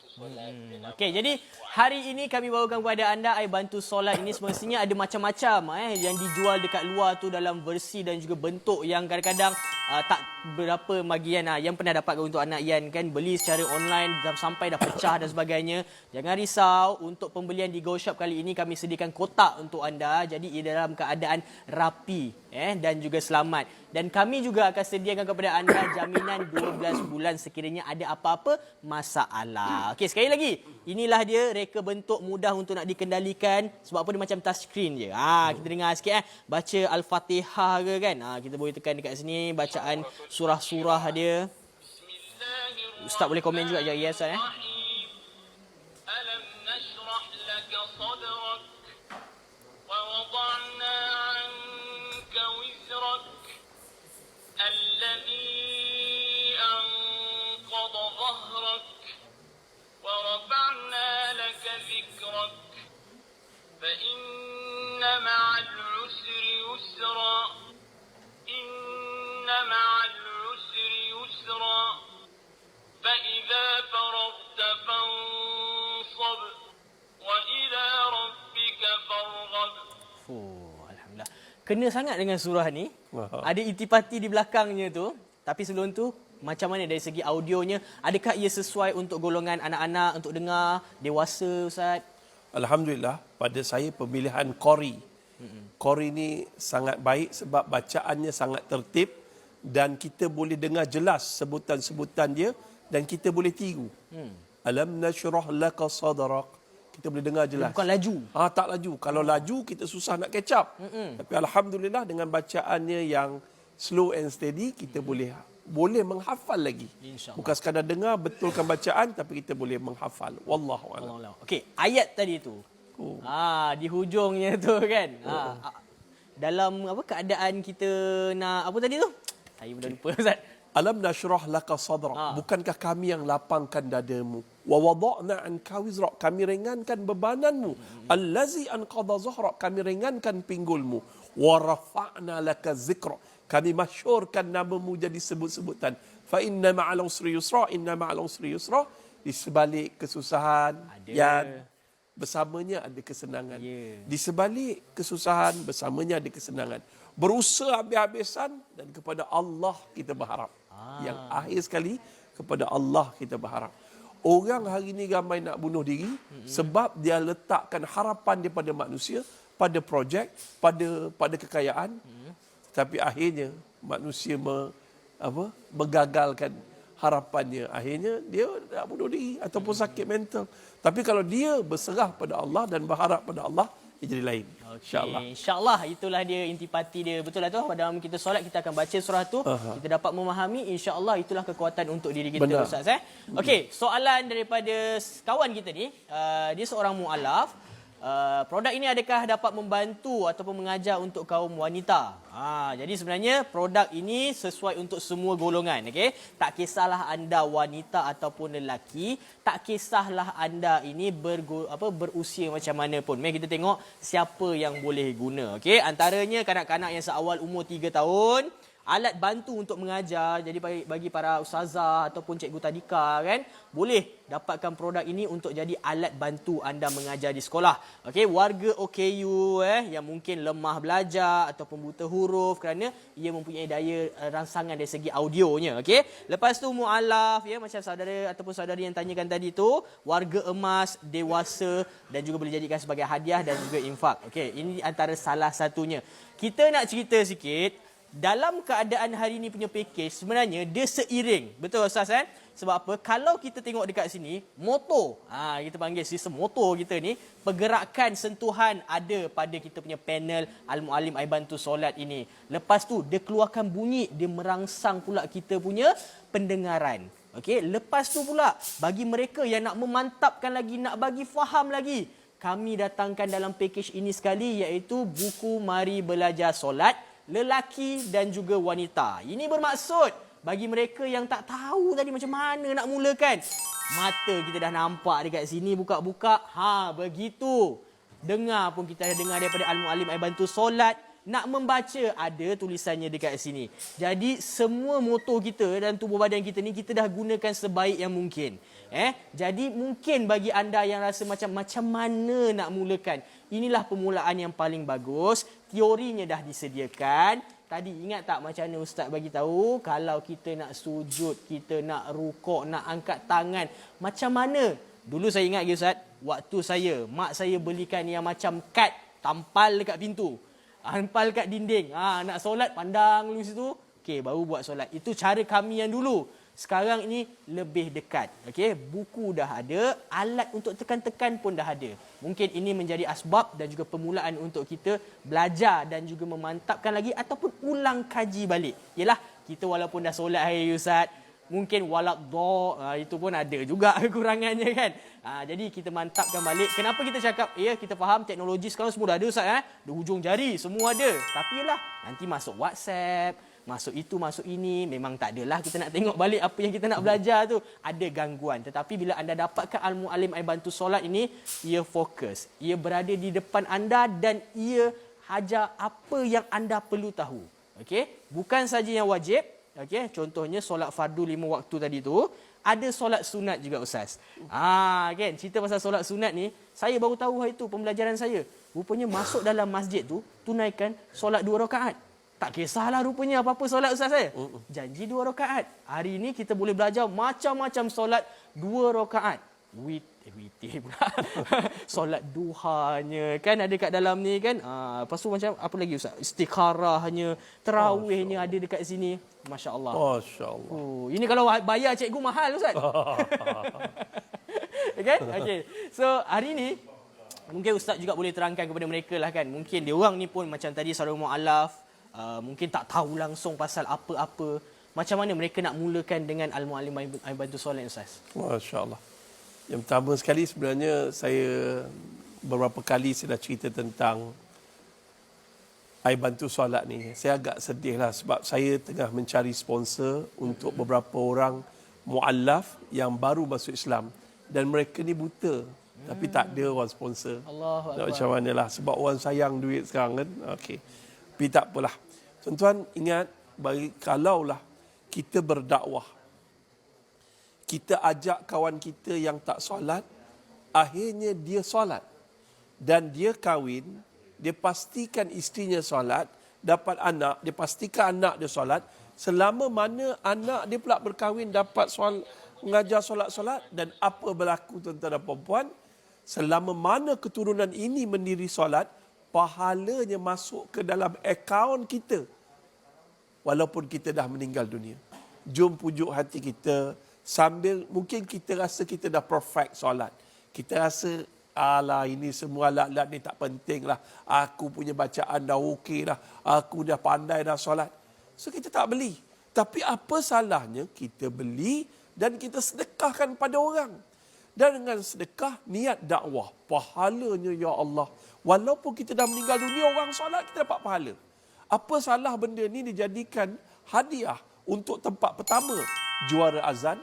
Okey, jadi hari ini kami bawakan kepada anda iBantu Solat ini semestinya ada macam-macam yang dijual dekat luar tu dalam versi dan juga bentuk yang kadang-kadang tak berapa bagi yang pernah dapatkan untuk anak Yan kan, beli secara online sampai dah pecah dan sebagainya. Jangan risau, untuk pembelian di Go Shop kali ini kami sediakan kotak untuk anda, jadi ia dalam keadaan rapi dan juga selamat. Dan kami juga akan sediakan kepada anda jaminan 12 bulan sekiranya ada apa-apa masalah. Okey, sekali lagi, inilah dia reka bentuk mudah untuk nak dikendalikan. Sebab apa dia macam touchscreen je. Kita dengar sikit baca Al-Fatihah ke kan. Kita boleh tekan dekat sini bacaan surah-surah dia. Ustaz boleh komen juga ya Ustaz فإن مع العسر يسرا إن مع العسر يسرا فإذا فرغت kena sangat dengan surah ni. Aha. Ada intipati di belakangnya tu. Tapi sebelum tu, macam mana dari segi audionya? Adakah ia sesuai untuk golongan anak-anak untuk dengar, dewasa, Ustaz? Alhamdulillah, pada saya pemilihan Qori. Qori ni sangat baik sebab bacaannya sangat tertib dan kita boleh dengar jelas sebutan-sebutan dia dan kita boleh tiru. Alam nashrah laka sadrak. Kita boleh dengar jelas. Bukan laju. Tak laju. Kalau laju kita susah nak catch up. Tapi alhamdulillah dengan bacaannya yang slow and steady kita boleh menghafal lagi. InsyaAllah. Bukan sekadar dengar betulkan bacaan tapi kita boleh menghafal. Wallahu a'lam. Okey, ayat tadi tu. Di hujungnya tu kan. Dalam apa keadaan kita nak apa tadi tu? Saya pun dah lupa Ustaz. Alam nashrah laka sadrak. Bukankah kami yang lapangkan dadamu? Wa wada'na anka wizrak. Kami ringankan bebananmu. Allazi anqadha zahrak. Kami ringankan pinggulmu. Wa rafa'na laka zikrak. Kami masyhurkan namamu jadi sebut-sebutan. Fa inna ma'al usri yusra. Inna ma'al usri yusra. Di sebalik kesusahan yang bersamanya ada kesenangan. Di sebalik kesusahan bersamanya ada kesenangan. Berusaha habis-habisan dan kepada Allah kita berharap. Yang akhir sekali kepada Allah kita berharap. Orang hari ini ramai nak bunuh diri sebab dia letakkan harapan dia pada manusia, pada projek, pada kekayaan. Tapi akhirnya manusia menggagalkan harapannya. Akhirnya dia nak bunuh diri ataupun sakit mental. Tapi kalau dia berserah pada Allah dan berharap pada Allah, dia jadi lain. InsyaAllah. InsyaAllah itulah dia intipati dia. Betul lah tu. Pada dalam kita solat kita akan baca surah tu. Kita dapat memahami. InsyaAllah itulah kekuatan untuk diri kita. Benar. Ustaz. Okey, soalan daripada kawan kita ni. Dia seorang mu'alaf. Produk ini adakah dapat membantu ataupun mengajar untuk kaum wanita? Jadi sebenarnya produk ini sesuai untuk semua golongan. Okay? Tak kisahlah anda wanita ataupun lelaki, tak kisahlah anda ini berusia macam mana pun. Mari kita tengok siapa yang boleh guna. Okay? Antaranya kanak-kanak yang seawal umur 3 tahun. Alat bantu untuk mengajar, jadi bagi para ustazah ataupun cikgu tadika kan, boleh dapatkan produk ini untuk jadi alat bantu anda mengajar di sekolah. Okey, warga OKU yang mungkin lemah belajar ataupun buta huruf kerana ia mempunyai daya rangsangan dari segi audionya. Okey, lepas tu mualaf macam saudara ataupun saudari yang tanyakan tadi tu, warga emas, dewasa dan juga boleh jadikan sebagai hadiah dan juga infak. Okey, ini antara salah satunya. Kita nak cerita sikit. Dalam keadaan hari ini punya package sebenarnya dia seiring. Betul Ustaz kan? Sebab apa? Kalau kita tengok dekat sini, motor. Kita panggil sistem motor kita ni, pergerakan sentuhan ada pada kita punya panel Al-Muallim Air Bantu Solat ini. Lepas tu dia keluarkan bunyi, dia merangsang pula kita punya pendengaran. Okey, lepas tu pula bagi mereka yang nak memantapkan lagi, nak bagi faham lagi, kami datangkan dalam package ini sekali iaitu buku Mari Belajar Solat lelaki dan juga wanita. Ini bermaksud bagi mereka yang tak tahu tadi macam mana nak mulakan. Mata kita dah nampak dekat sini buka-buka. Begitu. Dengar pun kita dah dengar daripada Al-Muallim Air Bantu Solat. Nak membaca ada tulisannya dekat sini. Jadi semua motor kita dan tubuh badan kita ni kita dah gunakan sebaik yang mungkin. Jadi mungkin bagi anda yang rasa macam mana nak mulakan, inilah permulaan yang paling bagus. Teorinya dah disediakan. Tadi ingat tak macam mana Ustaz bagi tahu kalau kita nak sujud, kita nak rukuk, nak angkat tangan, macam mana? Dulu saya ingat lagi Ustaz, waktu mak saya belikan yang macam kad tampal dekat pintu. Tampal kat dinding. Nak solat pandang dulu situ. Okey, baru buat solat. Itu cara kami yang dulu. Sekarang ini lebih dekat. Okey, buku dah ada, alat untuk tekan-tekan pun dah ada. Mungkin ini menjadi asbab dan juga permulaan untuk kita belajar dan juga memantapkan lagi ataupun ulang kaji balik. Yalah, kita walaupun dah solat hari Ustaz, mungkin walak itu pun ada juga kekurangannya kan. Jadi kita mantapkan balik. Kenapa kita cakap kita faham teknologi sekarang semua dah ada Ustaz di hujung jari semua ada. Tapi yalah, nanti masuk WhatsApp, masuk itu, masuk ini, memang tak adalah kita nak tengok balik apa yang kita nak belajar tu. Ada gangguan. Tetapi bila anda dapatkan Al-Muallim Air Bantu Solat ini, ia fokus. Ia berada di depan anda dan ia hajar apa yang anda perlu tahu. Okey? Bukan saja yang wajib. Okey, contohnya solat fardu 5 waktu tadi tu. ada solat sunat juga Ustaz. Kan cerita pasal solat sunat ni, saya baru tahu hari tu pembelajaran saya. Rupanya masuk dalam masjid tu tunaikan solat 2 rakaat. Tak kisahlah rupanya apa-apa solat Ustaz saya. Janji 2 rakaat. Hari ni kita boleh belajar macam-macam solat 2 rakaat. Witir pula. Solat duhanya kan ada kat dalam ni kan. Lepas tu macam apa lagi Ustaz? Istikharahnya, tarawihnya ada dekat sini. Masya-Allah. Masya-Allah. Ini kalau bayar cikgu mahal Ustaz. Kan? Okey. So hari ni mungkin Ustaz juga boleh terangkan kepada mereka lah kan. Mungkin dia orang ni pun macam tadi saudara mualaf, mungkin tak tahu langsung pasal apa-apa. Macam mana mereka nak mulakan dengan Al-Muallim Air Bantu Solat Ustaz? Masya-Allah. Yang pertama sekali sebenarnya saya beberapa kali saya dah cerita tentang Air Bantu Solat ni. Saya agak sedih lah sebab saya tengah mencari sponsor untuk beberapa orang muallaf yang baru masuk Islam. Dan mereka ni buta. Tapi tak ada orang sponsor. Allahu Akbar. Macam mana lah. Sebab orang sayang duit sekarang kan. Okey. Tapi tak apalah. Tuan-tuan ingat, kalaulah kita berdakwah, kita ajak kawan kita yang tak solat, akhirnya dia solat. Dan dia kahwin, dia pastikan isterinya solat, dapat anak, dia pastikan anak dia solat. Selama mana anak dia pula berkahwin, dapat mengajar solat-solat. Dan apa berlaku tuan-tuan dan puan-puan, selama mana keturunan ini mendiri solat, pahalanya masuk ke dalam akaun kita. Walaupun kita dah meninggal dunia. Jom pujuk hati kita, sambil mungkin kita rasa kita dah perfect solat. Kita rasa, alah ini semua alat-alat ni tak penting lah. Aku punya bacaan dah okey dah. Aku dah pandai dah solat. So kita tak beli. Tapi apa salahnya kita beli dan kita sedekahkan pada orang. Dan dengan sedekah, niat dakwah. Pahalanya ya Allah. Walaupun kita dah meninggal dunia, orang solat kita dapat pahala. Apa salah benda ni dijadikan hadiah untuk tempat pertama juara azan?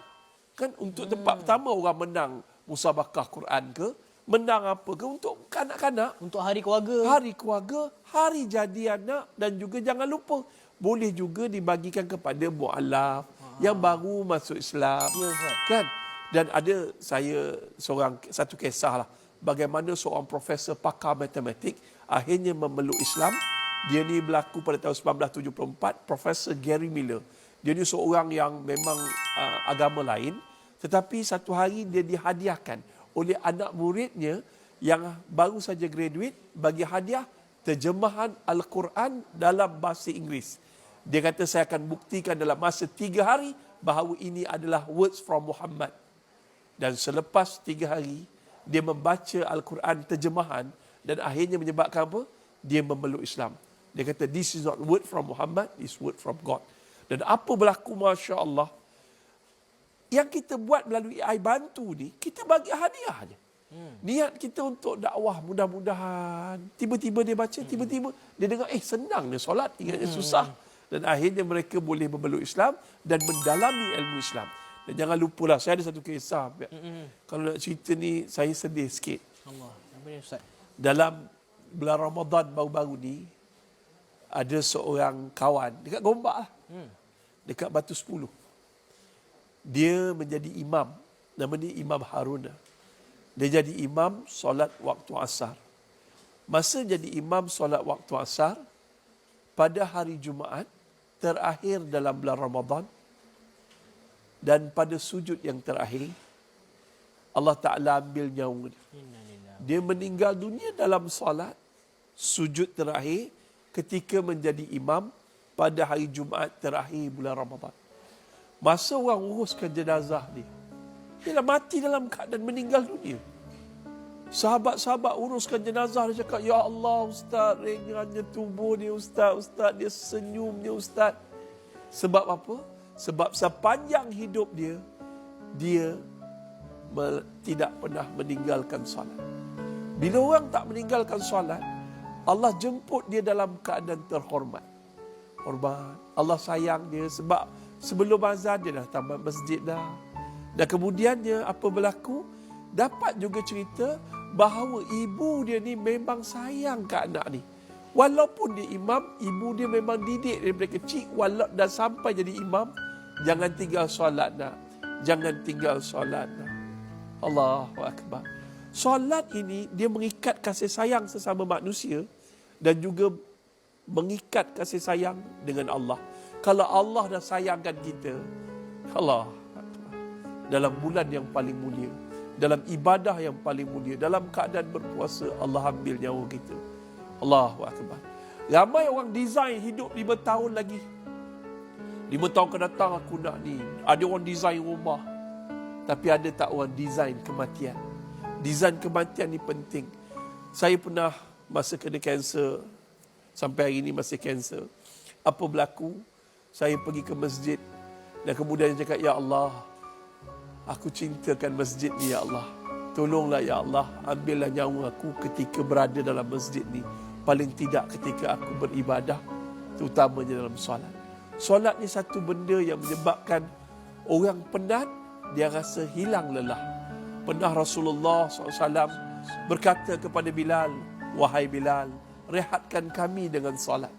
Kan untuk tempat pertama orang menang musabakah Quran ke, menang apa ke untuk kanak-kanak, untuk hari keluarga. Hari keluarga, hari jadi anak, dan juga jangan lupa boleh juga dibagikan kepada mualaf yang baru masuk Islam. Ya, Ustaz. Kan? Dan ada saya satu kisah lah bagaimana seorang profesor pakar matematik akhirnya memeluk Islam. Dia ni berlaku pada tahun 1974, Profesor Gary Miller. Dia ni seorang yang memang agama lain, tetapi satu hari dia dihadiahkan oleh anak muridnya yang baru saja graduate bagi hadiah terjemahan Al-Quran dalam bahasa Inggeris. Dia kata saya akan buktikan dalam masa 3 hari bahawa ini adalah words from Muhammad. Dan selepas 3 hari, dia membaca Al-Quran terjemahan dan akhirnya menyebabkan apa? Dia memeluk Islam. Dia kata this is not word from Muhammad, this word from God. Dan apa berlaku, Masya Allah, yang kita buat melalui Air Bantu ni, kita bagi hadiah je. Niat kita untuk dakwah, mudah-mudahan. Tiba-tiba dia baca, tiba-tiba dia dengar, senang dia solat, ingatnya susah. Dan akhirnya mereka boleh memeluk Islam dan mendalami ilmu Islam. Dan jangan lupalah, saya ada satu kisah. Kalau nak cerita ni, saya sedih sikit. Allah. Ustaz. Dalam bulan Ramadan baru-baru ni, ada seorang kawan dekat Gombak lah. Dekat Batu 10. Dia menjadi imam. Nama dia Imam Haruna. Dia jadi imam solat waktu asar. Masa jadi imam solat waktu asar, pada hari Jumaat, terakhir dalam bulan Ramadan, dan pada sujud yang terakhir, Allah Ta'ala ambil nyawa dia. Dia meninggal dunia dalam solat, sujud terakhir, ketika menjadi imam pada hari Jumaat terakhir bulan Ramadan. Masa orang uruskan jenazah dia, dia dah mati dalam keadaan meninggal dunia. Sahabat-sahabat uruskan jenazah, dia cakap, ya Allah Ustaz, ringannya tubuh dia Ustaz, dia senyumnya Ustaz. Sebab apa? Sebab sepanjang hidup dia tidak pernah meninggalkan solat. Bila orang tak meninggalkan solat, Allah jemput dia dalam keadaan terhormat. Hormat. Allah sayang dia sebab sebelum azan dia dah tamat masjid dah. Dan kemudiannya apa berlaku? Dapat juga cerita bahawa ibu dia ni memang sayang ke anak ni. Walaupun dia imam, ibu dia memang didik daripada kecil dan sampai jadi imam, jangan tinggal solat nak. jangan tinggal solat. Allahu Akbar. Solat ini dia mengikat kasih sayang sesama manusia dan juga mengikat kasih sayang dengan Allah. Kalau Allah dah sayangkan kita, Allah Akbar, dalam bulan yang paling mulia, dalam ibadah yang paling mulia, dalam keadaan berpuasa, Allah ambil nyawa kita. Allahu Akbar. Ramai orang design hidup 5 tahun lagi. 5 tahun akan datang aku nak ni. Ada orang design rumah. Tapi ada tak orang design kematian? Design kematian ni penting. Saya pernah masa kena kanser, sampai hari ni masih kanser. Apa berlaku? Saya pergi ke masjid dan kemudian cakap, Ya Allah, aku cintakan masjid ni, Ya Allah. Tolonglah, Ya Allah, ambillah nyawa aku ketika berada dalam masjid ni. Paling tidak ketika aku beribadah, terutamanya dalam solat. Solat ni satu benda yang menyebabkan orang penat, dia rasa hilang lelah. Pernah Rasulullah SAW berkata kepada Bilal, Wahai Bilal, rehatkan kami dengan solat.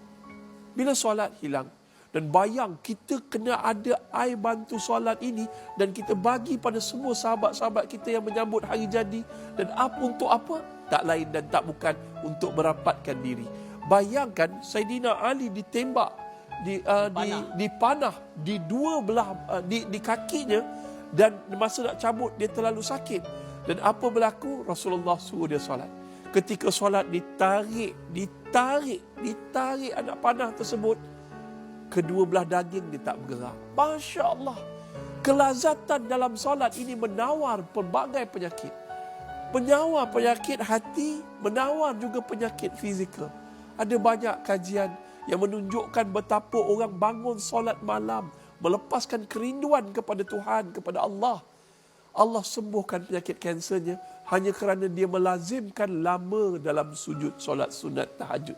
Bila solat hilang, dan bayang kita kena ada air bantu solat ini dan kita bagi pada semua sahabat-sahabat kita yang menyambut hari jadi, dan apa untuk apa? Tak lain dan tak bukan untuk merapatkan diri. Bayangkan Saidina Ali ditembak, dipanah di dua belah di kakinya, dan masa nak cabut dia terlalu sakit. Dan apa berlaku? Rasulullah suruh dia solat. Ketika solat ditarik anak panah tersebut, kedua belah daging dia tak bergerak. Masya Allah. Kelazatan dalam solat ini menawar pelbagai penyakit. Menawar penyakit hati, menawar juga penyakit fizikal. Ada banyak kajian yang menunjukkan betapa orang bangun solat malam, melepaskan kerinduan kepada Tuhan, kepada Allah. Allah sembuhkan penyakit kansernya hanya kerana dia melazimkan lama dalam sujud solat sunat tahajud.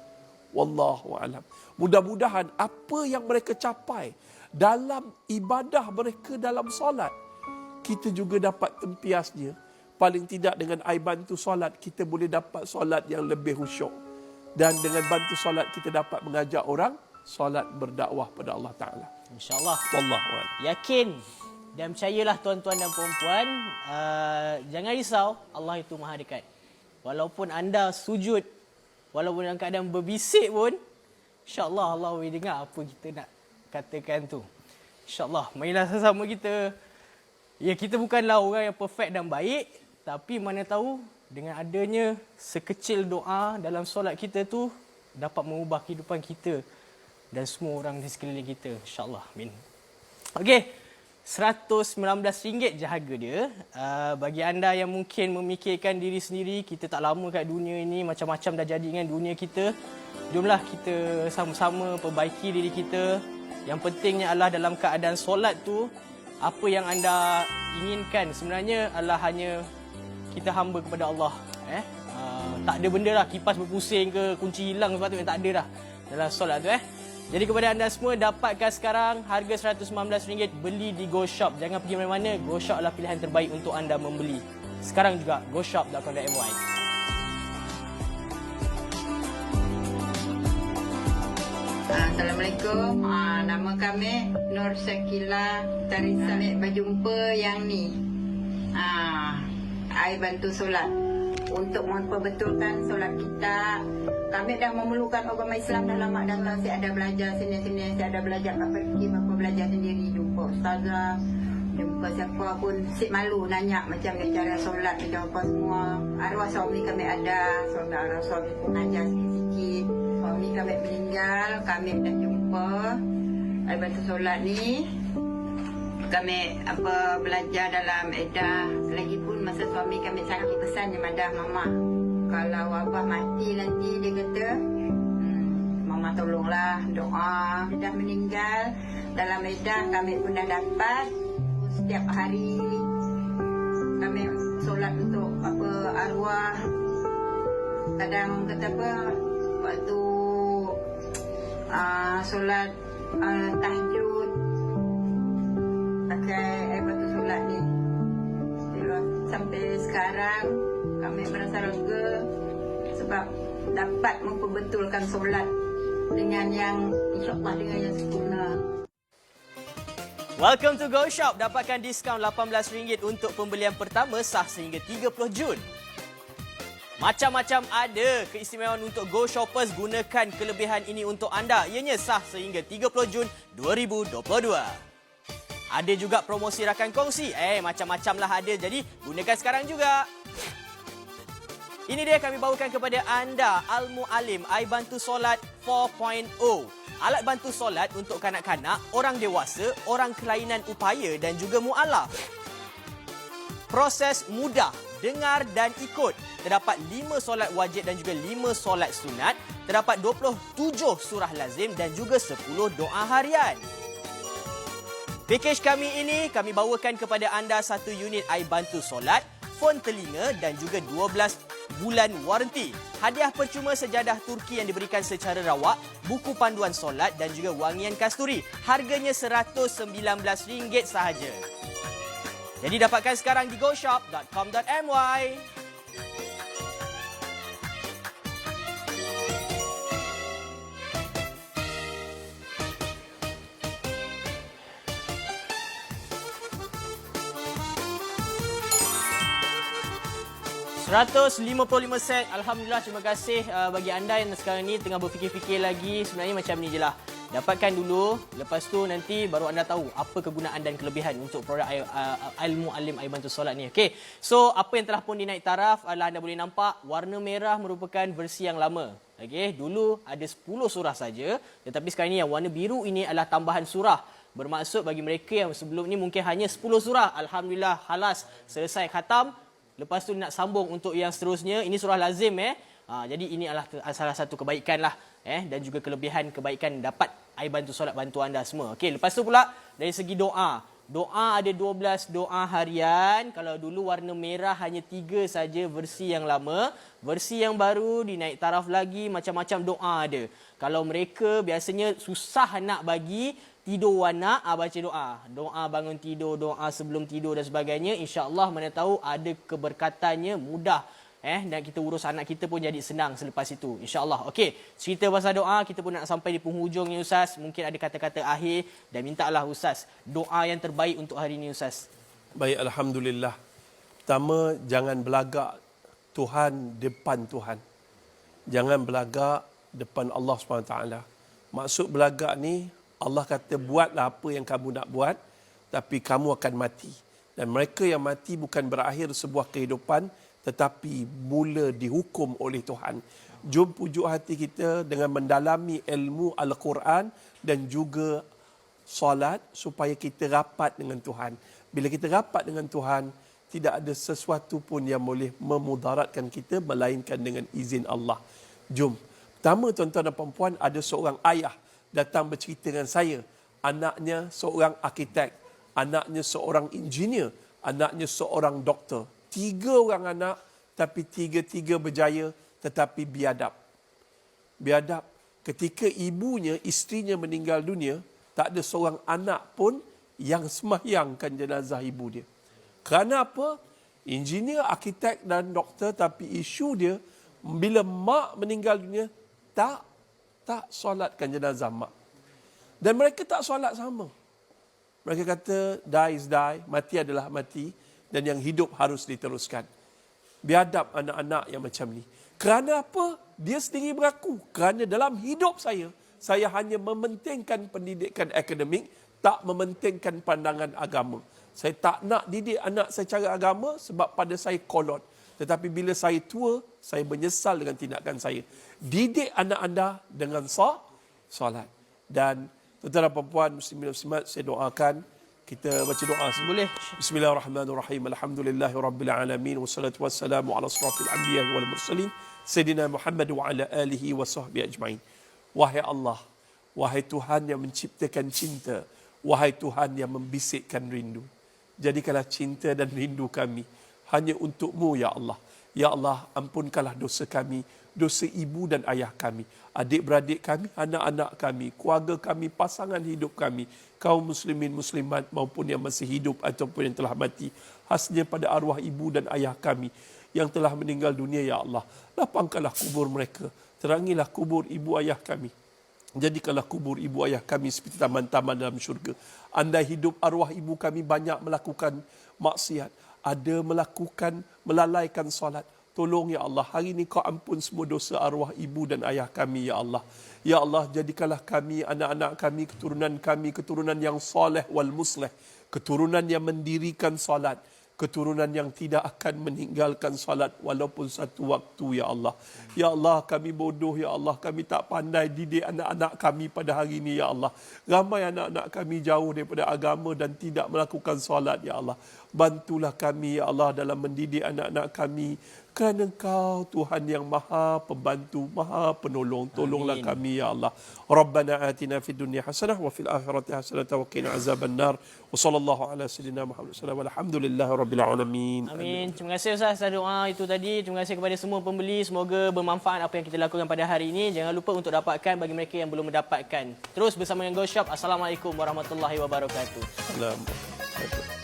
Wallahu a'lam. Mudah-mudahan apa yang mereka capai dalam ibadah mereka dalam solat, kita juga dapat tempiasnya. Paling tidak dengan air bantu solat, kita boleh dapat solat yang lebih khusyuk. Dan dengan bantu solat, kita dapat mengajak orang solat berdakwah pada Allah Ta'ala. InsyaAllah. Wallahu a'lam. Yakin dan percayalah tuan-tuan dan puan-puan, jangan risau, Allah itu maha dekat. Walaupun anda sujud, walaupun dalam keadaan berbisik pun, insyaAllah Allah boleh dengar apa kita nak katakan tu. InsyaAllah, marilah sama-sama kita. Ya, kita bukanlah orang yang perfect dan baik, tapi mana tahu dengan adanya sekecil doa dalam solat kita tu dapat mengubah kehidupan kita dan semua orang di sekeliling kita. InsyaAllah. Amin. Okey. RM119 je harga dia. Bagi anda yang mungkin memikirkan diri sendiri, kita tak lama kat dunia ini, macam-macam dah jadi dengan dunia kita. Jomlah kita sama-sama perbaiki diri kita. Yang pentingnya adalah dalam keadaan solat tu, apa yang anda inginkan sebenarnya adalah hanya kita hamba kepada Allah. Tak ada benda lah, kipas berpusing ke, kunci hilang sepatutnya tak ada dah dalam solat tu. Jadi kepada anda semua, dapatkan sekarang harga RM119, beli di GoShop. Jangan pergi mana-mana, GoShop adalah pilihan terbaik untuk anda membeli. Sekarang juga, goshop.com.my. Assalamualaikum. Nama kami Nur Syakila. Tarisa berjumpa yang ni. Air bantu solat. Untuk memperbetulkan solat kita, kami dah memerlukan agama Islam dah lama datang. Saya ada belajar sini-sini, saya ada belajar kat pergi, bapa belajar sendiri, jumpa ustazah, jumpa siapa pun, sik malu nanya macam ni cara solat, macam apa semua. Arwah suami kami ada, arwah suami pun ajar sikit-sikit. Suami kami meninggal, kami dah jumpa air bantu solat ni. Kami belajar dalam edah. Lagipun masa suami kami sakit, pesan dia madah mama, kalau abah mati nanti, dia kata, mama tolonglah doa. Dia dah meninggal, dalam edah kami pun dah dapat. Setiap hari kami solat untuk arwah. Kadang kata waktu solat tahajud, pakai air batu solat ni. Sampai sekarang kami merasa lega sebab dapat memperbetulkan solat dengan yang insya-Allah dengan yang sempurna. Welcome to Go Shop. Dapatkan diskaun RM18 untuk pembelian pertama sah sehingga 30 Jun. Macam-macam ada keistimewaan untuk Go Shoppers. Gunakan kelebihan ini untuk anda. Ianya sah sehingga 30 Jun 2022. Ada juga promosi rakan kongsi. Macam-macam lah ada. Jadi gunakan sekarang juga. Ini dia kami bawakan kepada anda Al-Mu'alim Air Bantu Solat 4.0. Alat bantu solat untuk kanak-kanak, orang dewasa, orang kelainan upaya dan juga mu'alaf. Proses mudah, dengar dan ikut. Terdapat 5 solat wajib dan juga 5 solat sunat. Terdapat 27 surah lazim dan juga 10 doa harian. Pakej kami ini, kami bawakan kepada anda 1 unit air bantu solat, fon telinga dan juga 12 bulan waranti. Hadiah percuma sejadah Turki yang diberikan secara rawak, buku panduan solat dan juga wangian kasturi. Harganya RM119 sahaja. Jadi dapatkan sekarang di goshop.com.my. RM155. Alhamdulillah, terima kasih bagi anda yang sekarang ni tengah berfikir-fikir lagi. Sebenarnya macam ni je lah. Dapatkan dulu, lepas tu nanti baru anda tahu apa kegunaan dan kelebihan untuk produk Al-Mu'alim Air Bantu Solat ni. Okay. So, apa yang telah pun dinaik taraf adalah anda boleh nampak warna merah merupakan versi yang lama. Okay. Dulu ada 10 surah saja, tetapi sekarang ni yang warna biru ini adalah tambahan surah. Bermaksud bagi mereka yang sebelum ni mungkin hanya 10 surah. Alhamdulillah, halas, selesai khatam. Lepas tu nak sambung untuk yang seterusnya. Ini surah lazim. Jadi ini adalah salah satu kebaikan lah. Dan juga kelebihan kebaikan dapat air bantu solat bantu anda semua. Okey, lepas tu pula dari segi doa. Doa ada 12 doa harian. Kalau dulu warna merah hanya 3 saja versi yang lama. Versi yang baru dinaik taraf lagi, macam-macam doa ada. Kalau mereka biasanya susah nak bagi tidur anak, baca doa. Doa bangun tidur, doa sebelum tidur dan sebagainya. InsyaAllah mana tahu ada keberkatannya mudah. Dan kita urus anak kita pun jadi senang selepas itu. InsyaAllah. Okey, cerita pasal doa, kita pun nak sampai di penghujung ni Ustaz. Mungkin ada kata-kata akhir dan mintalah Ustaz doa yang terbaik untuk hari ini Ustaz. Baik, Alhamdulillah. Pertama, jangan belagak Tuhan depan Tuhan. Jangan belagak depan Allah SWT. Maksud belagak ni, Allah kata buatlah apa yang kamu nak buat, tapi kamu akan mati. Dan mereka yang mati bukan berakhir sebuah kehidupan, tetapi mula dihukum oleh Tuhan. Jom pujuk hati kita dengan mendalami ilmu Al-Quran dan juga solat supaya kita rapat dengan Tuhan. Bila kita rapat dengan Tuhan, tidak ada sesuatu pun yang boleh memudaratkan kita melainkan dengan izin Allah. Jom. Pertama, tuan-tuan dan puan-puan, ada seorang ayah datang bercerita dengan saya. Anaknya seorang arkitek, anaknya seorang engineer, anaknya seorang doktor. 3 orang anak, tapi 3-3 berjaya, tetapi biadab. Biadab. Ketika ibunya, isterinya meninggal dunia, tak ada seorang anak pun yang sembahyangkan jenazah ibu dia. Kerana apa? Engineer, arkitek dan doktor, tapi isu dia, bila mak meninggal dunia, tak solatkan jenazah mak. Dan mereka tak solat sama. Mereka kata, die is die, mati adalah mati, dan yang hidup harus diteruskan. Biadab anak-anak yang macam ni. Kerana apa? Dia sendiri berlaku. Kerana dalam hidup saya hanya mementingkan pendidikan akademik, tak mementingkan pandangan agama. Saya tak nak didik anak saya cara agama sebab pada saya kolot. Tetapi bila saya tua, saya menyesal dengan tindakan saya. Didik anak anda dengan solat. Dan tuan-tuan dan puan-puan, muslimin muslimat, saya doakan kita baca doa. Boleh. Bismillahirrahmanirrahim. Alhamdulillahirabbil alamin wassalatu wassalamu ala asrafil anbiya wal mursalin sayyidina Muhammad wa ala alihi wa sahbihi ajmain. Wahai Allah, wahai Tuhan yang menciptakan cinta, wahai Tuhan yang membisikkan rindu, jadikanlah cinta dan rindu kami hanya untuk-Mu ya Allah. Ya Allah, ampunkanlah dosa kami, dosa ibu dan ayah kami, adik-beradik kami, anak-anak kami, keluarga kami, pasangan hidup kami, kaum muslimin muslimat maupun yang masih hidup ataupun yang telah mati. Khasnya pada arwah ibu dan ayah kami yang telah meninggal dunia ya Allah. Lapangkanlah kubur mereka, terangilah kubur ibu ayah kami. Jadikanlah kubur ibu ayah kami seperti taman-taman dalam syurga. Andai hidup arwah ibu kami banyak melakukan maksiat, ada melakukan, melalaikan solat, tolong ya Allah, hari ini kau ampun semua dosa arwah ibu dan ayah kami ya Allah. Ya Allah, jadikanlah kami, anak-anak kami, keturunan yang soleh wal musleh, keturunan yang mendirikan solat, keturunan yang tidak akan meninggalkan salat walaupun satu waktu ya Allah. Ya Allah, kami bodoh ya Allah, kami tak pandai didik anak-anak kami pada hari ini ya Allah. Ramai anak-anak kami jauh daripada agama dan tidak melakukan salat ya Allah. Bantulah kami ya Allah dalam mendidik anak-anak kami, kerana Engkau Tuhan yang Maha Pembantu, Maha Penolong. Tolonglah kami ya Allah. Rabbana atina fid dunya hasanah wa fil akhirati hasanah wa qina azaban nar. Wa sallallahu ala sayyidina Muhammad sallallahu alhamdulillahi rabbil alamin. Amin. Terima kasih Ustaz atas doa itu tadi. Terima kasih kepada semua pembeli. Semoga bermanfaat apa yang kita lakukan pada hari ini. Jangan lupa untuk dapatkan bagi mereka yang belum mendapatkan. Terus bersama dengan Go Shop. Assalamualaikum warahmatullahi wabarakatuh. Assalamualaikum.